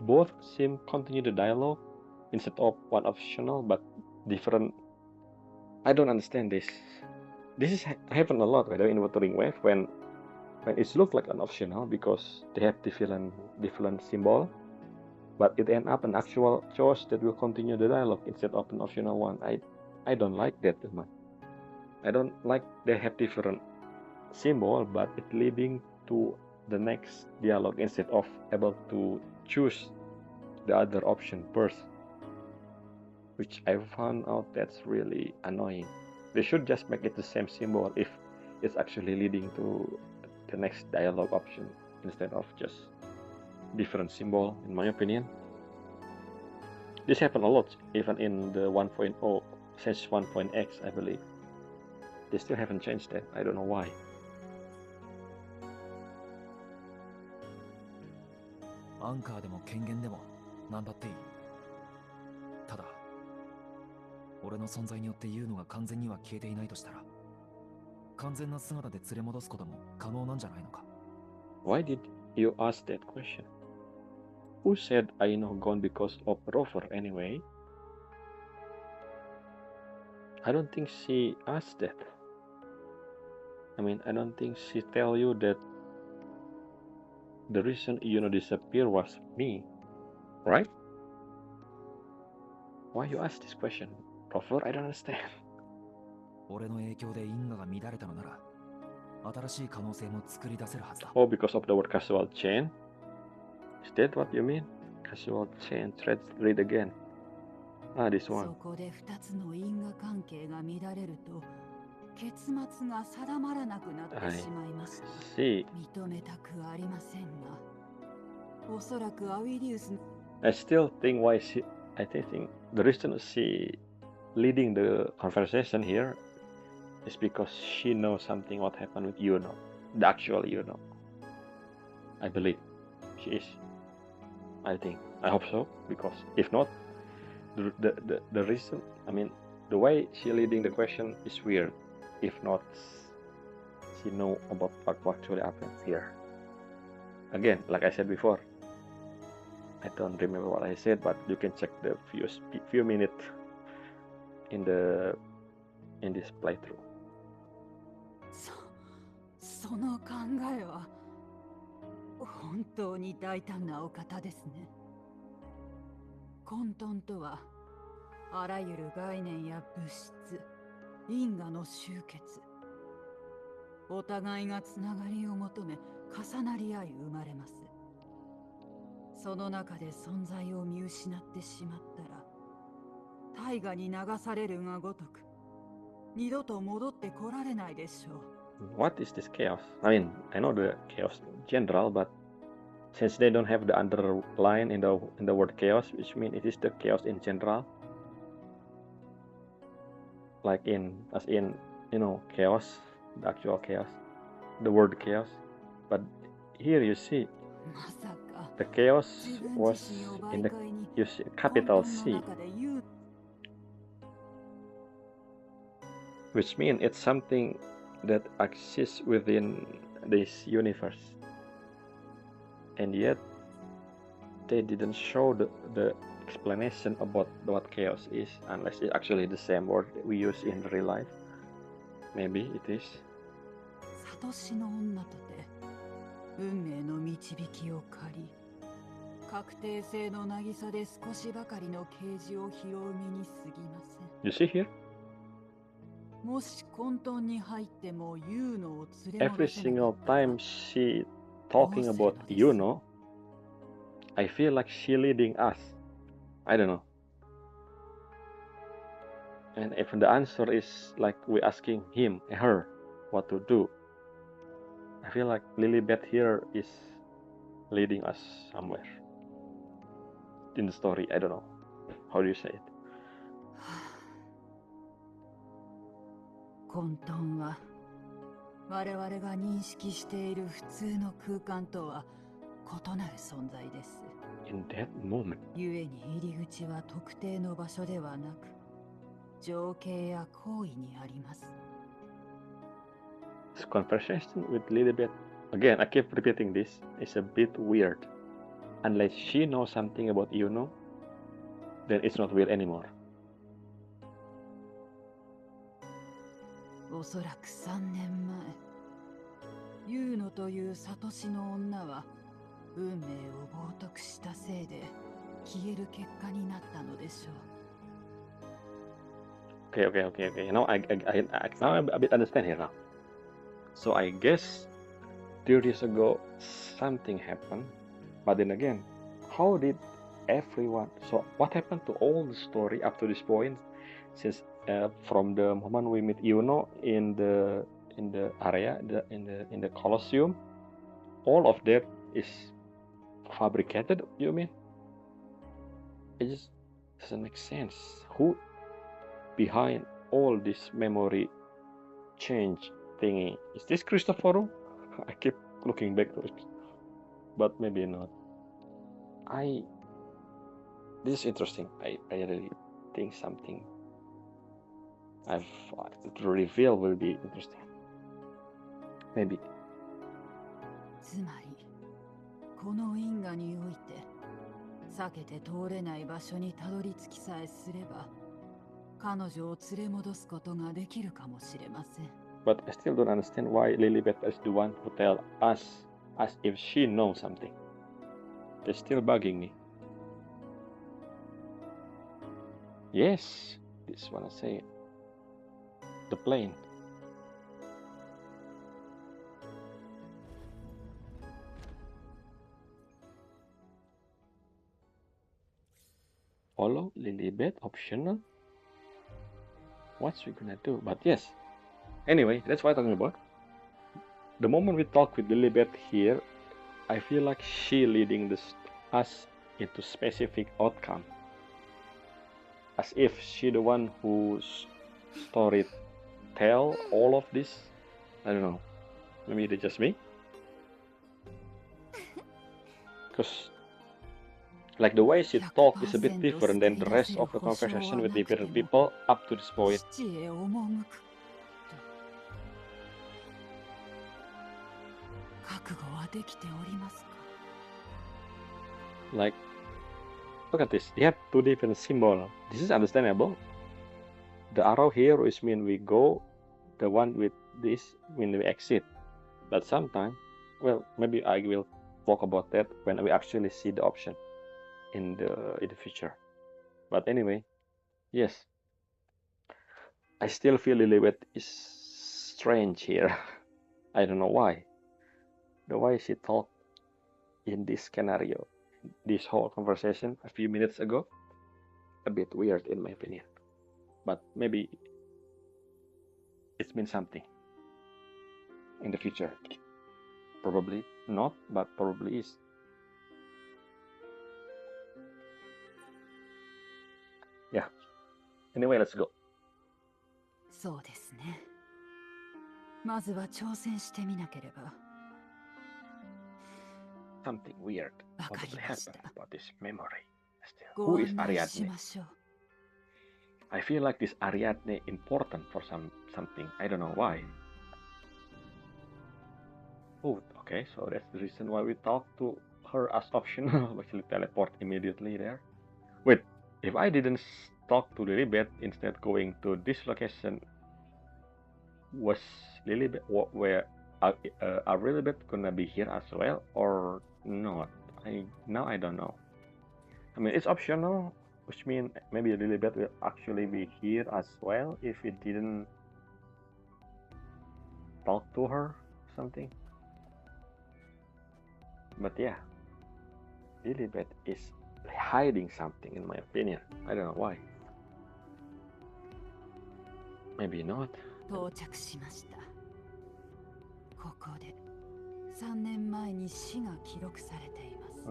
both seem continue the dialogue instead of one optional but different. I don't understand this. This is happen a lot, by the way, in Wuthering Wave when it looks like an optional because they have different symbol, but it end up an actual choice that will continue the dialogue instead of an optional one. I don't like that too much. I don't like they have different symbol, but it leading to the next dialogue instead of able to choose the other option first, which I found out that's really annoying. They should just make it the same symbol if it's actually leading to the next dialogue option instead of just different symbol, in my opinion. This happened a lot even in the 1.0 since 1.x, I believe. They still haven't changed that. I don't know why. アンカーでも権限でも何だっていい。ただ俺の存在によって言うのが完全には消えていないとしたら、完全な姿で連れ戻すことも可能なんじゃないのか。 Why did you ask that question? Who said I know gone because of Rover anyway? I don't think she asked that. I mean, I don't think she tell you that the reason Yuno disappeared was me, right? Why you ask this question, Rover? I don't understand. 俺の影響で因果が乱れたのなら、新しい可能性も作り出せるはずだ。 Oh, because of the word casual chain? Is that what you mean? Casual chain, read again. Ah, this one. そこで2つの因果関係が乱れると結末が定まらなくなってしまいました。 See, 認めたくありませんが、おそらくアウィリウスの I still think I think the reason she leading the conversation here is because she knows something what happened with Yuno, the actual Yuno. I believe she is. I think. I hope so, because if not, the reason, I mean, the way she leading the question is weird. If not, she know about what actually happened here. Again, like I said before, I don't remember what I said, but you can check the few minutes in this playthrough. その考えは本当に大胆なお方ですね。混沌とはあらゆる概念や物質、因果の集結、お互いがつながりを求め重なり合い生まれます。その中で存在を見失ってしまったら、大河に流されるがごとく二度と戻ってこられないでしょう。What is this chaos? I mean, I know the chaos in general, but since they don't have the underline in the word chaos, which means it is the chaos in general, like as in chaos, the actual chaos, the word chaos. But here you see, the chaos was in the capital C, which means it's something that exists within this universe, and yet they didn't show the explanation about what chaos is, unless it's actually the same word we use in real life. Maybe it is. サトシの女とて運命の導きを借り、確定性の渚で少しばかりの啓示を拾う身に過ぎません。 You see here? もし混沌に入ってもユーノを連れ Every 戻せなか single ったら time she talking about Yuno, I feel like she leading us. I don't know. And if the answer is like we asking her, what to do, I feel like Lilibet here is leading us somewhere in the story. I don't know. How do you say it? 混沌は我々が認識している普通の空間とは異なる存在です。 In that moment. 故に入り口は特定の場所ではなく、情景や行為にあります。 This conversation with Lilibet, again, I keep repeating this, is a bit weird. Unless she knows something about Yuno, then it's not weird anymore. おそらく3年前、ユーノというサトシの女は運命を冒涜したせいで消える結果になったのでしょう。 Okay. Now now I a bit understand here now. So I guess 2 years ago something happened, but then again, how did everyone? So what happened to all the story up to this point, since from the moment we meet Yuno in the area, in the Colosseum, all of that is fabricated? You mean? It just doesn't make sense. Who behind all this memory change thingy? Is this Cristoforo? I keep looking back to it, but maybe not. This is interesting. I really think something the reveal will be interesting. Maybe. つまり、この因果において避けて通れない場所にたどり着きさえすれば、彼女を連れ戻すことができるかもしれません。 But I still don't understand why Lilibet is the one who tell us as if she knows something. They're still bugging me. Yes, this one I say. The plane. Follow Lilibet optional. What's we gonna do? But yes, Anyway, that's what I'm talking about. The moment we talk with Lilibet here, I feel like she leading us into specific outcome, as if she the one who story tell all of this. I don't know. Maybe it's just me, because like the way she talk is a bit different than the rest of the conversation with different people up to this point. 父へ赴くと覚悟はできておりますか Like, look at this. They have two different symbols. This is understandable. The arrow here is mean we go. The one with this mean we exit. But sometimes, well, maybe I will talk about that when we actually see the option in the future. But anyway, yes, I still feel Lilibet is strange here. I don't know why. The way she talked in this scenario, this whole conversation a few minutes ago, a bit weird in my opinion. But maybe it means something in the future. Probably not, but probably is. Yeah. Anyway, let's go. そうですね。まずは挑戦してみなければ。 Something weird わか probably りまし happened た。 about this memory. Still, ご who is 案内し Ariadne? ましょう。 I feel like this Ariadne important for something. I don't know why. Oh, okay. So that's the reason why we talk to her as optional. Actually, teleport immediately there. Wait, if I didn't talk to Lilibet instead going to this location, was Lilibet where are Lilibet gonna be here as well or not? Now I don't know. I mean, it's optional, which means maybe Lilibet will actually be here as well if we didn't talk to her or something. But yeah, Lilibet is hiding something in my opinion. I don't know why. Maybe not. 到着しました。ここで3年前に死が記録されています。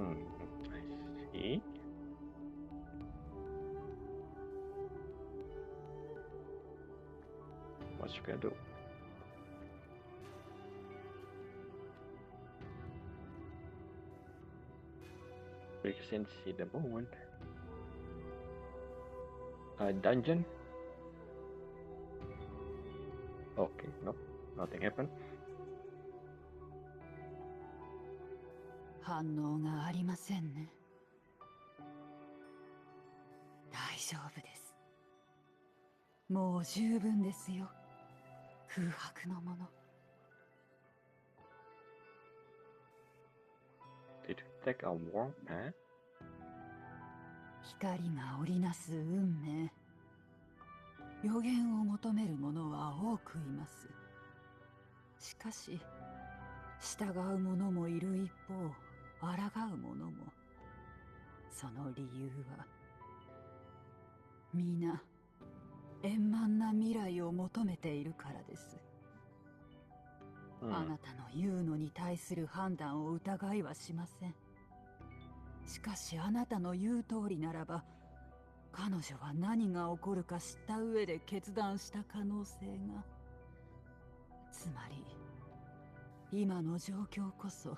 I see. What you gonna do? We can see the moon. A dungeon? Okay, nope, nothing happened. 反応がありませんね。大丈夫です。もう十分ですよ。空白のもの。 Did you take a warm bath? 光が織りなす運命。予言を求める者は多くいます。しかし、従う者もいる一方、抗う者も。その理由は、皆、円満な未来を求めているからです。あなたの言うのに対する判断を疑いはしません。しかしあなたの言う通りならば、彼女は何が起こるか知った上で決断した可能性が。つまり、今の状況こそ、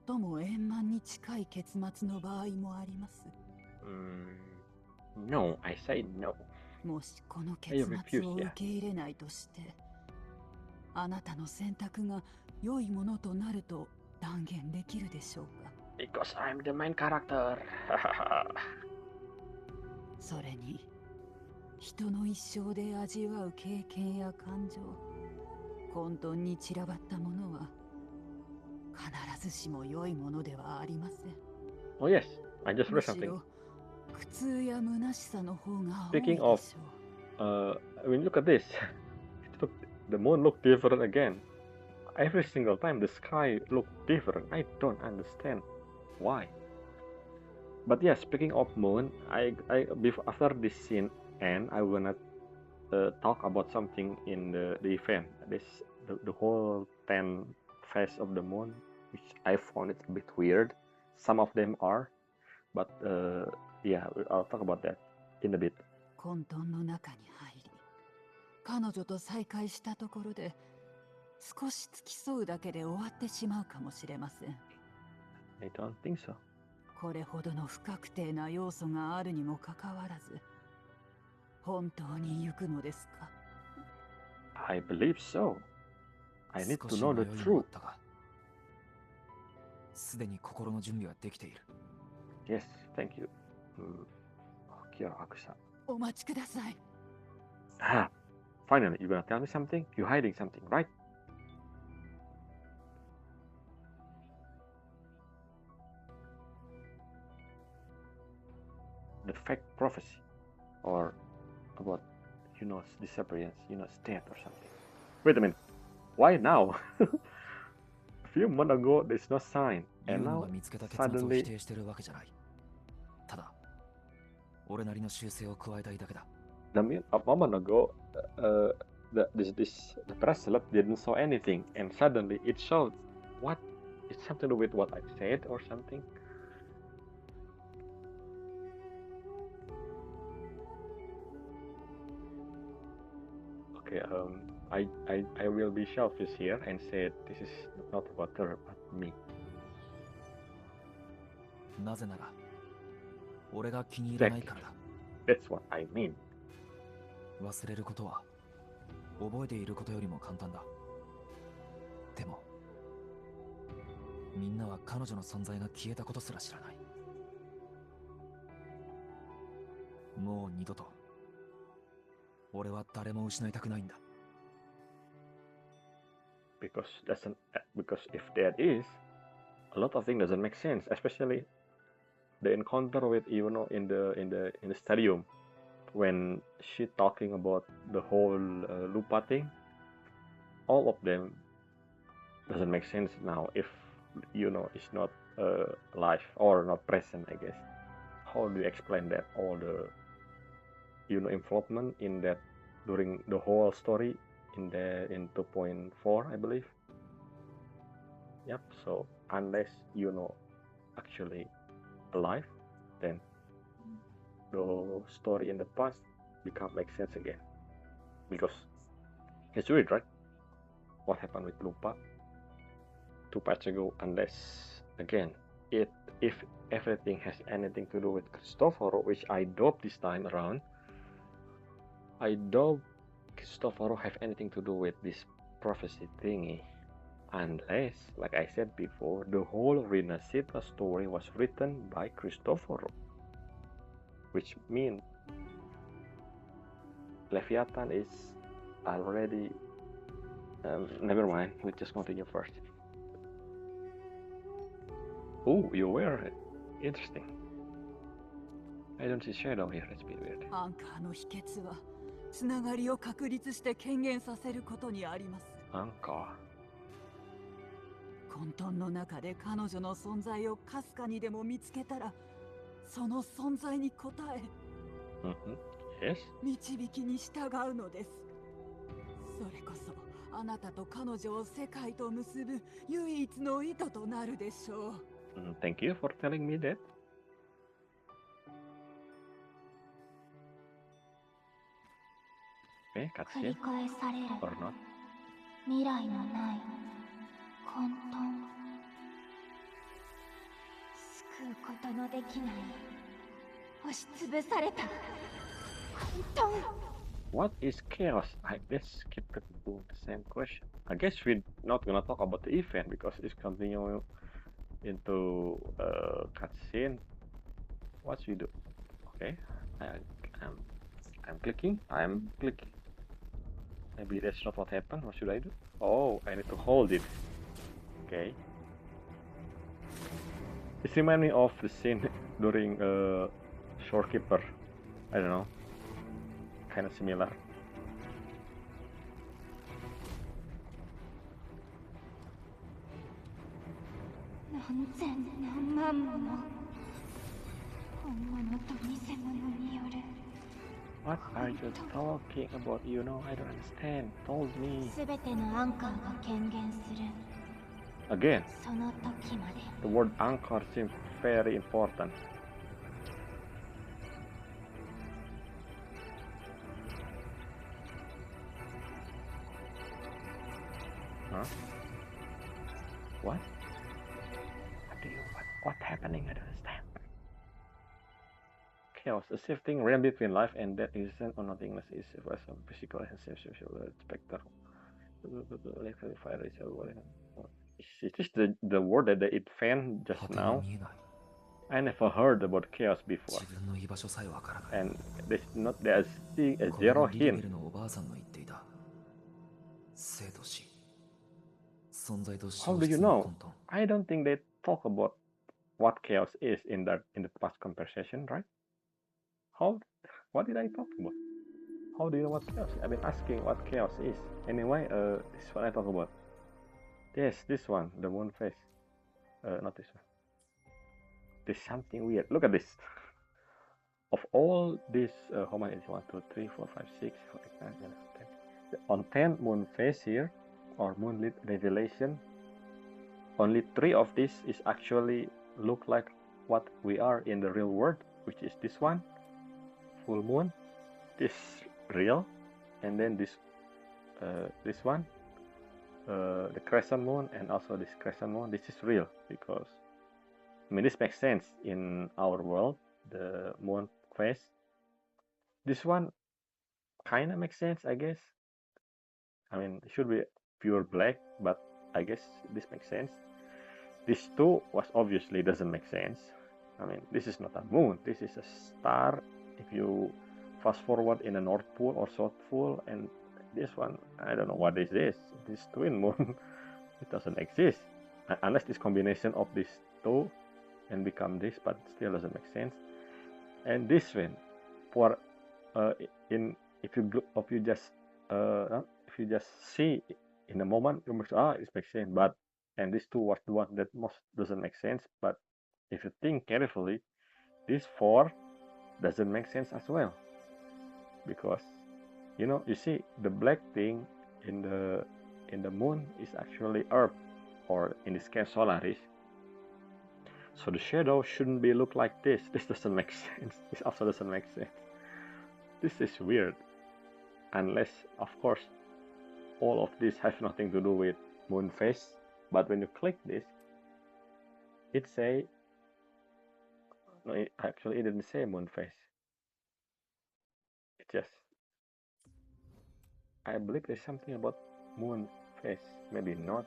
最も円満に近い結末の場合もあります。No, I say no. もしこの結末を受け入れないとして、あなたの選択が良いものとなると断言できるでしょうか。Because I'm the main character. それに、人の一生で味わう経験や感情、混沌に散らばったものは、必ずしも良いものではありません。Oh yes, I just む read し something. ろ、苦痛や虚しさの方が多いで Speaking し of, ょう。 when you look at this, the moon look different again. Every single time the sky look different. I don't understand why. But yeah, speaking of moon, I before after this scene end, I wanna talk about something in the event. This the whole 10 phase of the moon, which I found it a bit weird. Some of them are, but yeah, I'll talk about that in a bit. 混沌の中に入り、彼女と再会したところで、少し付き添うだけで終わってしまうかもしれません。I don't think so. これほどの不確定な要素があるにもかかわらず、本当に行くのですか？ I believe so. I need 少 to し know 迷 the いもあ truth. ったが、すでに心の準備はできている。 Yes, thank you. Kira Akusa. お待ちください。 Ah, finally, you're gonna tell me something? You're hiding something, right? The fake prophecy, or about disappearance, death or something. Wait a minute. Why now? A few months ago, there's no sign, ユー and ノ now が見つけた結末を否 suddenly 定してるわけじゃない。ただ、俺なりの修正を加えたいだけだ。a moment ago, the press slip didn't show anything, and suddenly it showed. What? It's something to do with what I said or something? Okay, I will be selfish here and say this is not about her but me. なぜなら、俺が気に入らないからだ。 That's what I mean. 忘れることは、覚えていることよりも簡単だ。でも、みんなは彼女の存在が消えたことすら知らない。もう二度と、俺は誰も失いたくないんだ。Because if that is, a lot of things doesn't make sense, especially the encounter with in the stadium when she talking about the whole Lupa thing. All of them doesn't make sense now if is not alive or not present, I guess. How do you explain that? All the involvement in that during the whole story in 2.4, I believe. Yep. So unless actually alive, then the story in the past become make sense again. Because it's weird, right? What happened with Lupa 2 parts ago, unless again if everything has anything to do with Cristoforo, which I doubt this time around. I doubt Cristoforo have anything to do with this prophecy thingy, unless, like I said before, the whole Rinascita story was written by Cristoforo, which means Leviathan is already. Never mind. Let's just continue first. Oh, you were interesting. I don't see shadow here. It's a bit weird. アンカーの秘訣はつながりを確立して権限させることにあります。 Anchor. 混沌の中で彼女の存在をかすかにでも見つけたら、その存在に応え、Yes. 導きに従うのです。それこそあなたと彼女を世界と結ぶ唯一の糸となるでしょう。Thank you for telling me that. Okay, 繰り cutscene 返される or not? 未来のない混沌、救うことのできない押しつぶされた混沌。 What is chaos? Let's skip it to the same question. I guess we're not gonna talk about the event because it's continuing into cutscene. What we do? Okay, I'm clicking. Maybe that's not what happened. What should I do? Oh, I need to hold it. Okay. It reminds me of the scene during Shorekeeper. I don't know. Kind of similar. 何千何万もの本物と偽物による What are you talking about? You know, I don't understand. Told me. すべてのアンカーが権限する Again, その時まで the word anchor seems very important. Huh? What? What's happening? I don't understand. Chaos, a shifting realm between life and death existence or nothingness is a physical and social specter. Is this the word that it fan just now? I never heard about chaos before. And there's a zero hint. How do you know? I don't think they talk about what chaos is in the past conversation, right? What did I talk about? How do you know what chaos is? I've been asking what chaos is. Anyway, this is what I talk about. Yes, this one, the moon face. Not this one. There's something weird. Look at this. Of all these, how many is 1, 2, 3, 4, 5, 6, 7, 8, 9, 10, 10. On 10 moon face here, or moonlit revelation, only 3 of these is actually look like what we are in the real world, which is this one, full moon, this real, and then this one, the crescent moon, and also this crescent moon. This is real because I mean this makes sense in our world, the moon phase. This one kind of makes sense, I guess. I mean, it should be pure black, but I guess this makes sense. This two was obviously doesn't make sense. I mean, this is not a moon. This is a star. If you fast forward in the North Pole or South Pole, and this one, I don't know what this is. This twin moon, it doesn't exist unless this combination of these two and become this, but still doesn't make sense. And this one, for if you just see in a moment, you must it makes sense. But and these two was the one that most doesn't make sense. But if you think carefully, this 4 doesn't make sense as well, because you see the black thing in the moon is actually Earth, or in this case Solaris. So the shadow shouldn't be look like this. This doesn't make sense. This also doesn't make sense. This is weird. Unless, of course, all of this has nothing to do with moon phase. But when you click this, it say, no, it didn't say moon phase. It just, I believe there's something about moon phase. Maybe not.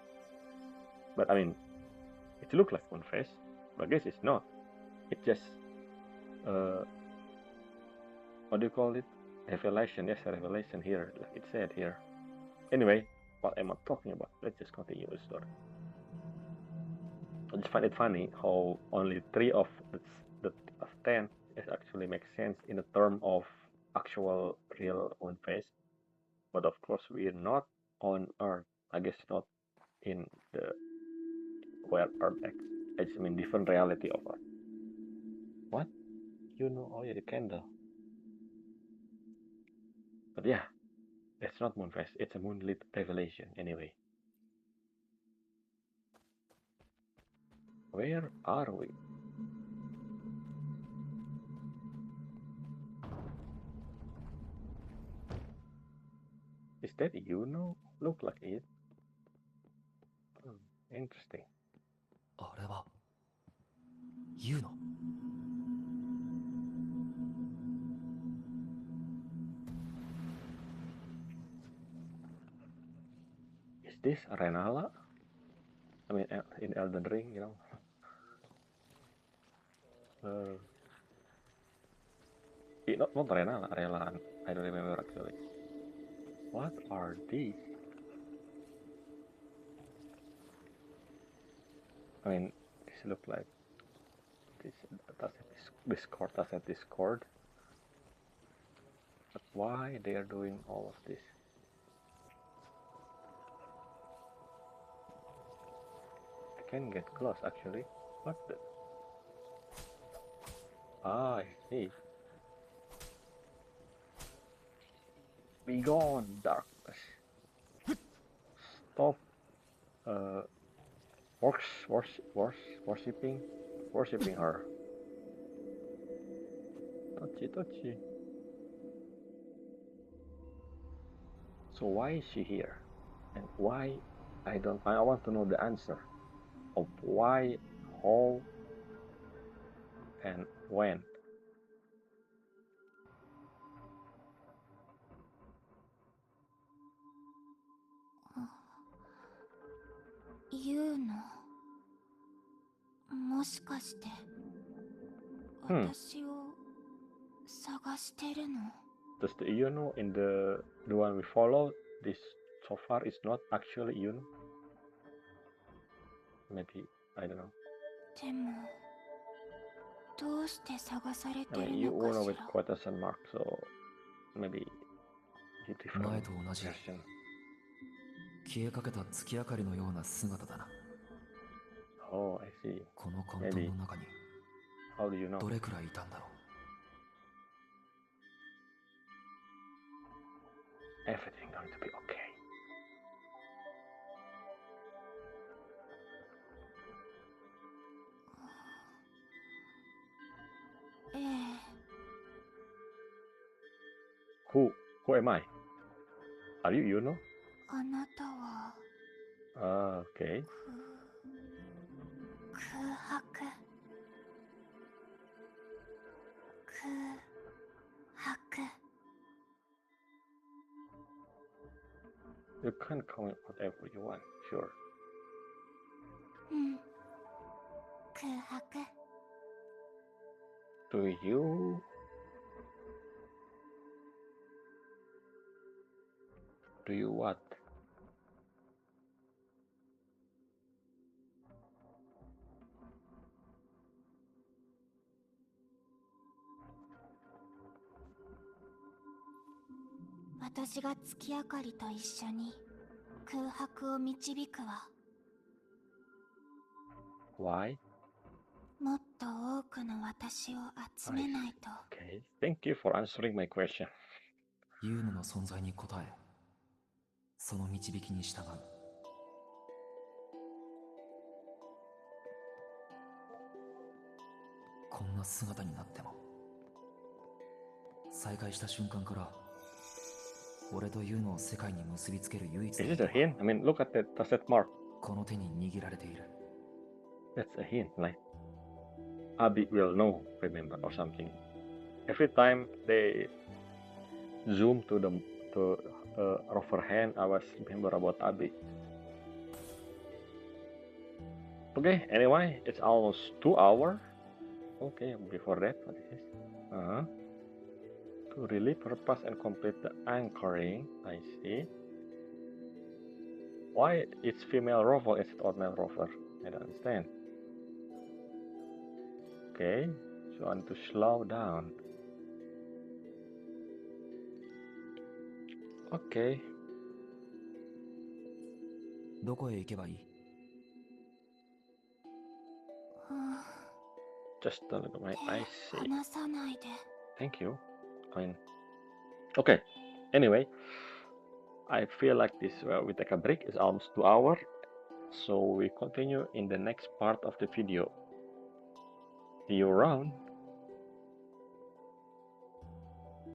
But I mean, it looks like moon phase, but I guess it's not. It just, what do you call it? Revelation. Yes, a revelation here, like it said here. Anyway, what am I talking about? Let's just continue the story. I just find it funny how only 3 of the 10 is actually makes sense in the term of actual real moon phase. But of course, we're not on Earth. I guess not in the where Earth exists. I mean, different reality of Earth. What? Oh yeah, the candle. But yeah, it's not moon phase. It's a moonlit revelation anyway. Where are we? Is that look like it? Interesting. あれはユウノ。 Is this Renala? I mean, in Elden Ring, not Renala, Relan. I don't remember actually. What are these? I mean, this look like this. Discord does have Discord. But why they are doing all of this? I can get close actually. What the? I see. Be gone, darkness. Stop worshipping her. Touchy. So why is she here? And why? I want to know the answer of why, how, and when.ユウのもしかして私を探してるの？ Does the Yuno in the one we follow this so far is not actually Yuno? Maybe, I don't know. でもどうして探されて I る mean, のか Yuno し with ら？ quotation mark, so maybe he different 前と同じ version. 消えかけた月明かりのような姿だな。 Oh, I see. この混沌の中に How do you know? どれくらいいたんだろう。 Everything going to be okay. ええ。 Who am I? Are you Yuno? あなたは Okay. 空白。空白。 You can comment whatever you want, sure. うん。空白。 Do you what? 私が月明かりと一緒に空白を導くわ。 Why? もっと多くの私を集めないと。 Okay. Thank you for answering my question. ユーノの存在に応え、その導きに従う。こんな姿になっても、再会した瞬間から俺とユーノを世界に結びつける唯一 Is の it a hint? I mean, look at that mark. この手に握られている。 That's a hint, like Abi will know, remember, or something. Every time they zoom to Rover hand, I was remember about Abi. Okay, anyway, it's almost 2 hours. Okay, before that, what is this? To really purpose and complete the anchoring, I see. Why it's female rover instead of male rover? I don't understand. Okay, so I need to slow down. Okay. どこへ行けばいい？ Just a little bit. I see. 離さないで。 Thank you. I mean, okay. Anyway, I feel like this. We take a break. It's almost 2 hours, so we continue in the next part of the video. See you around.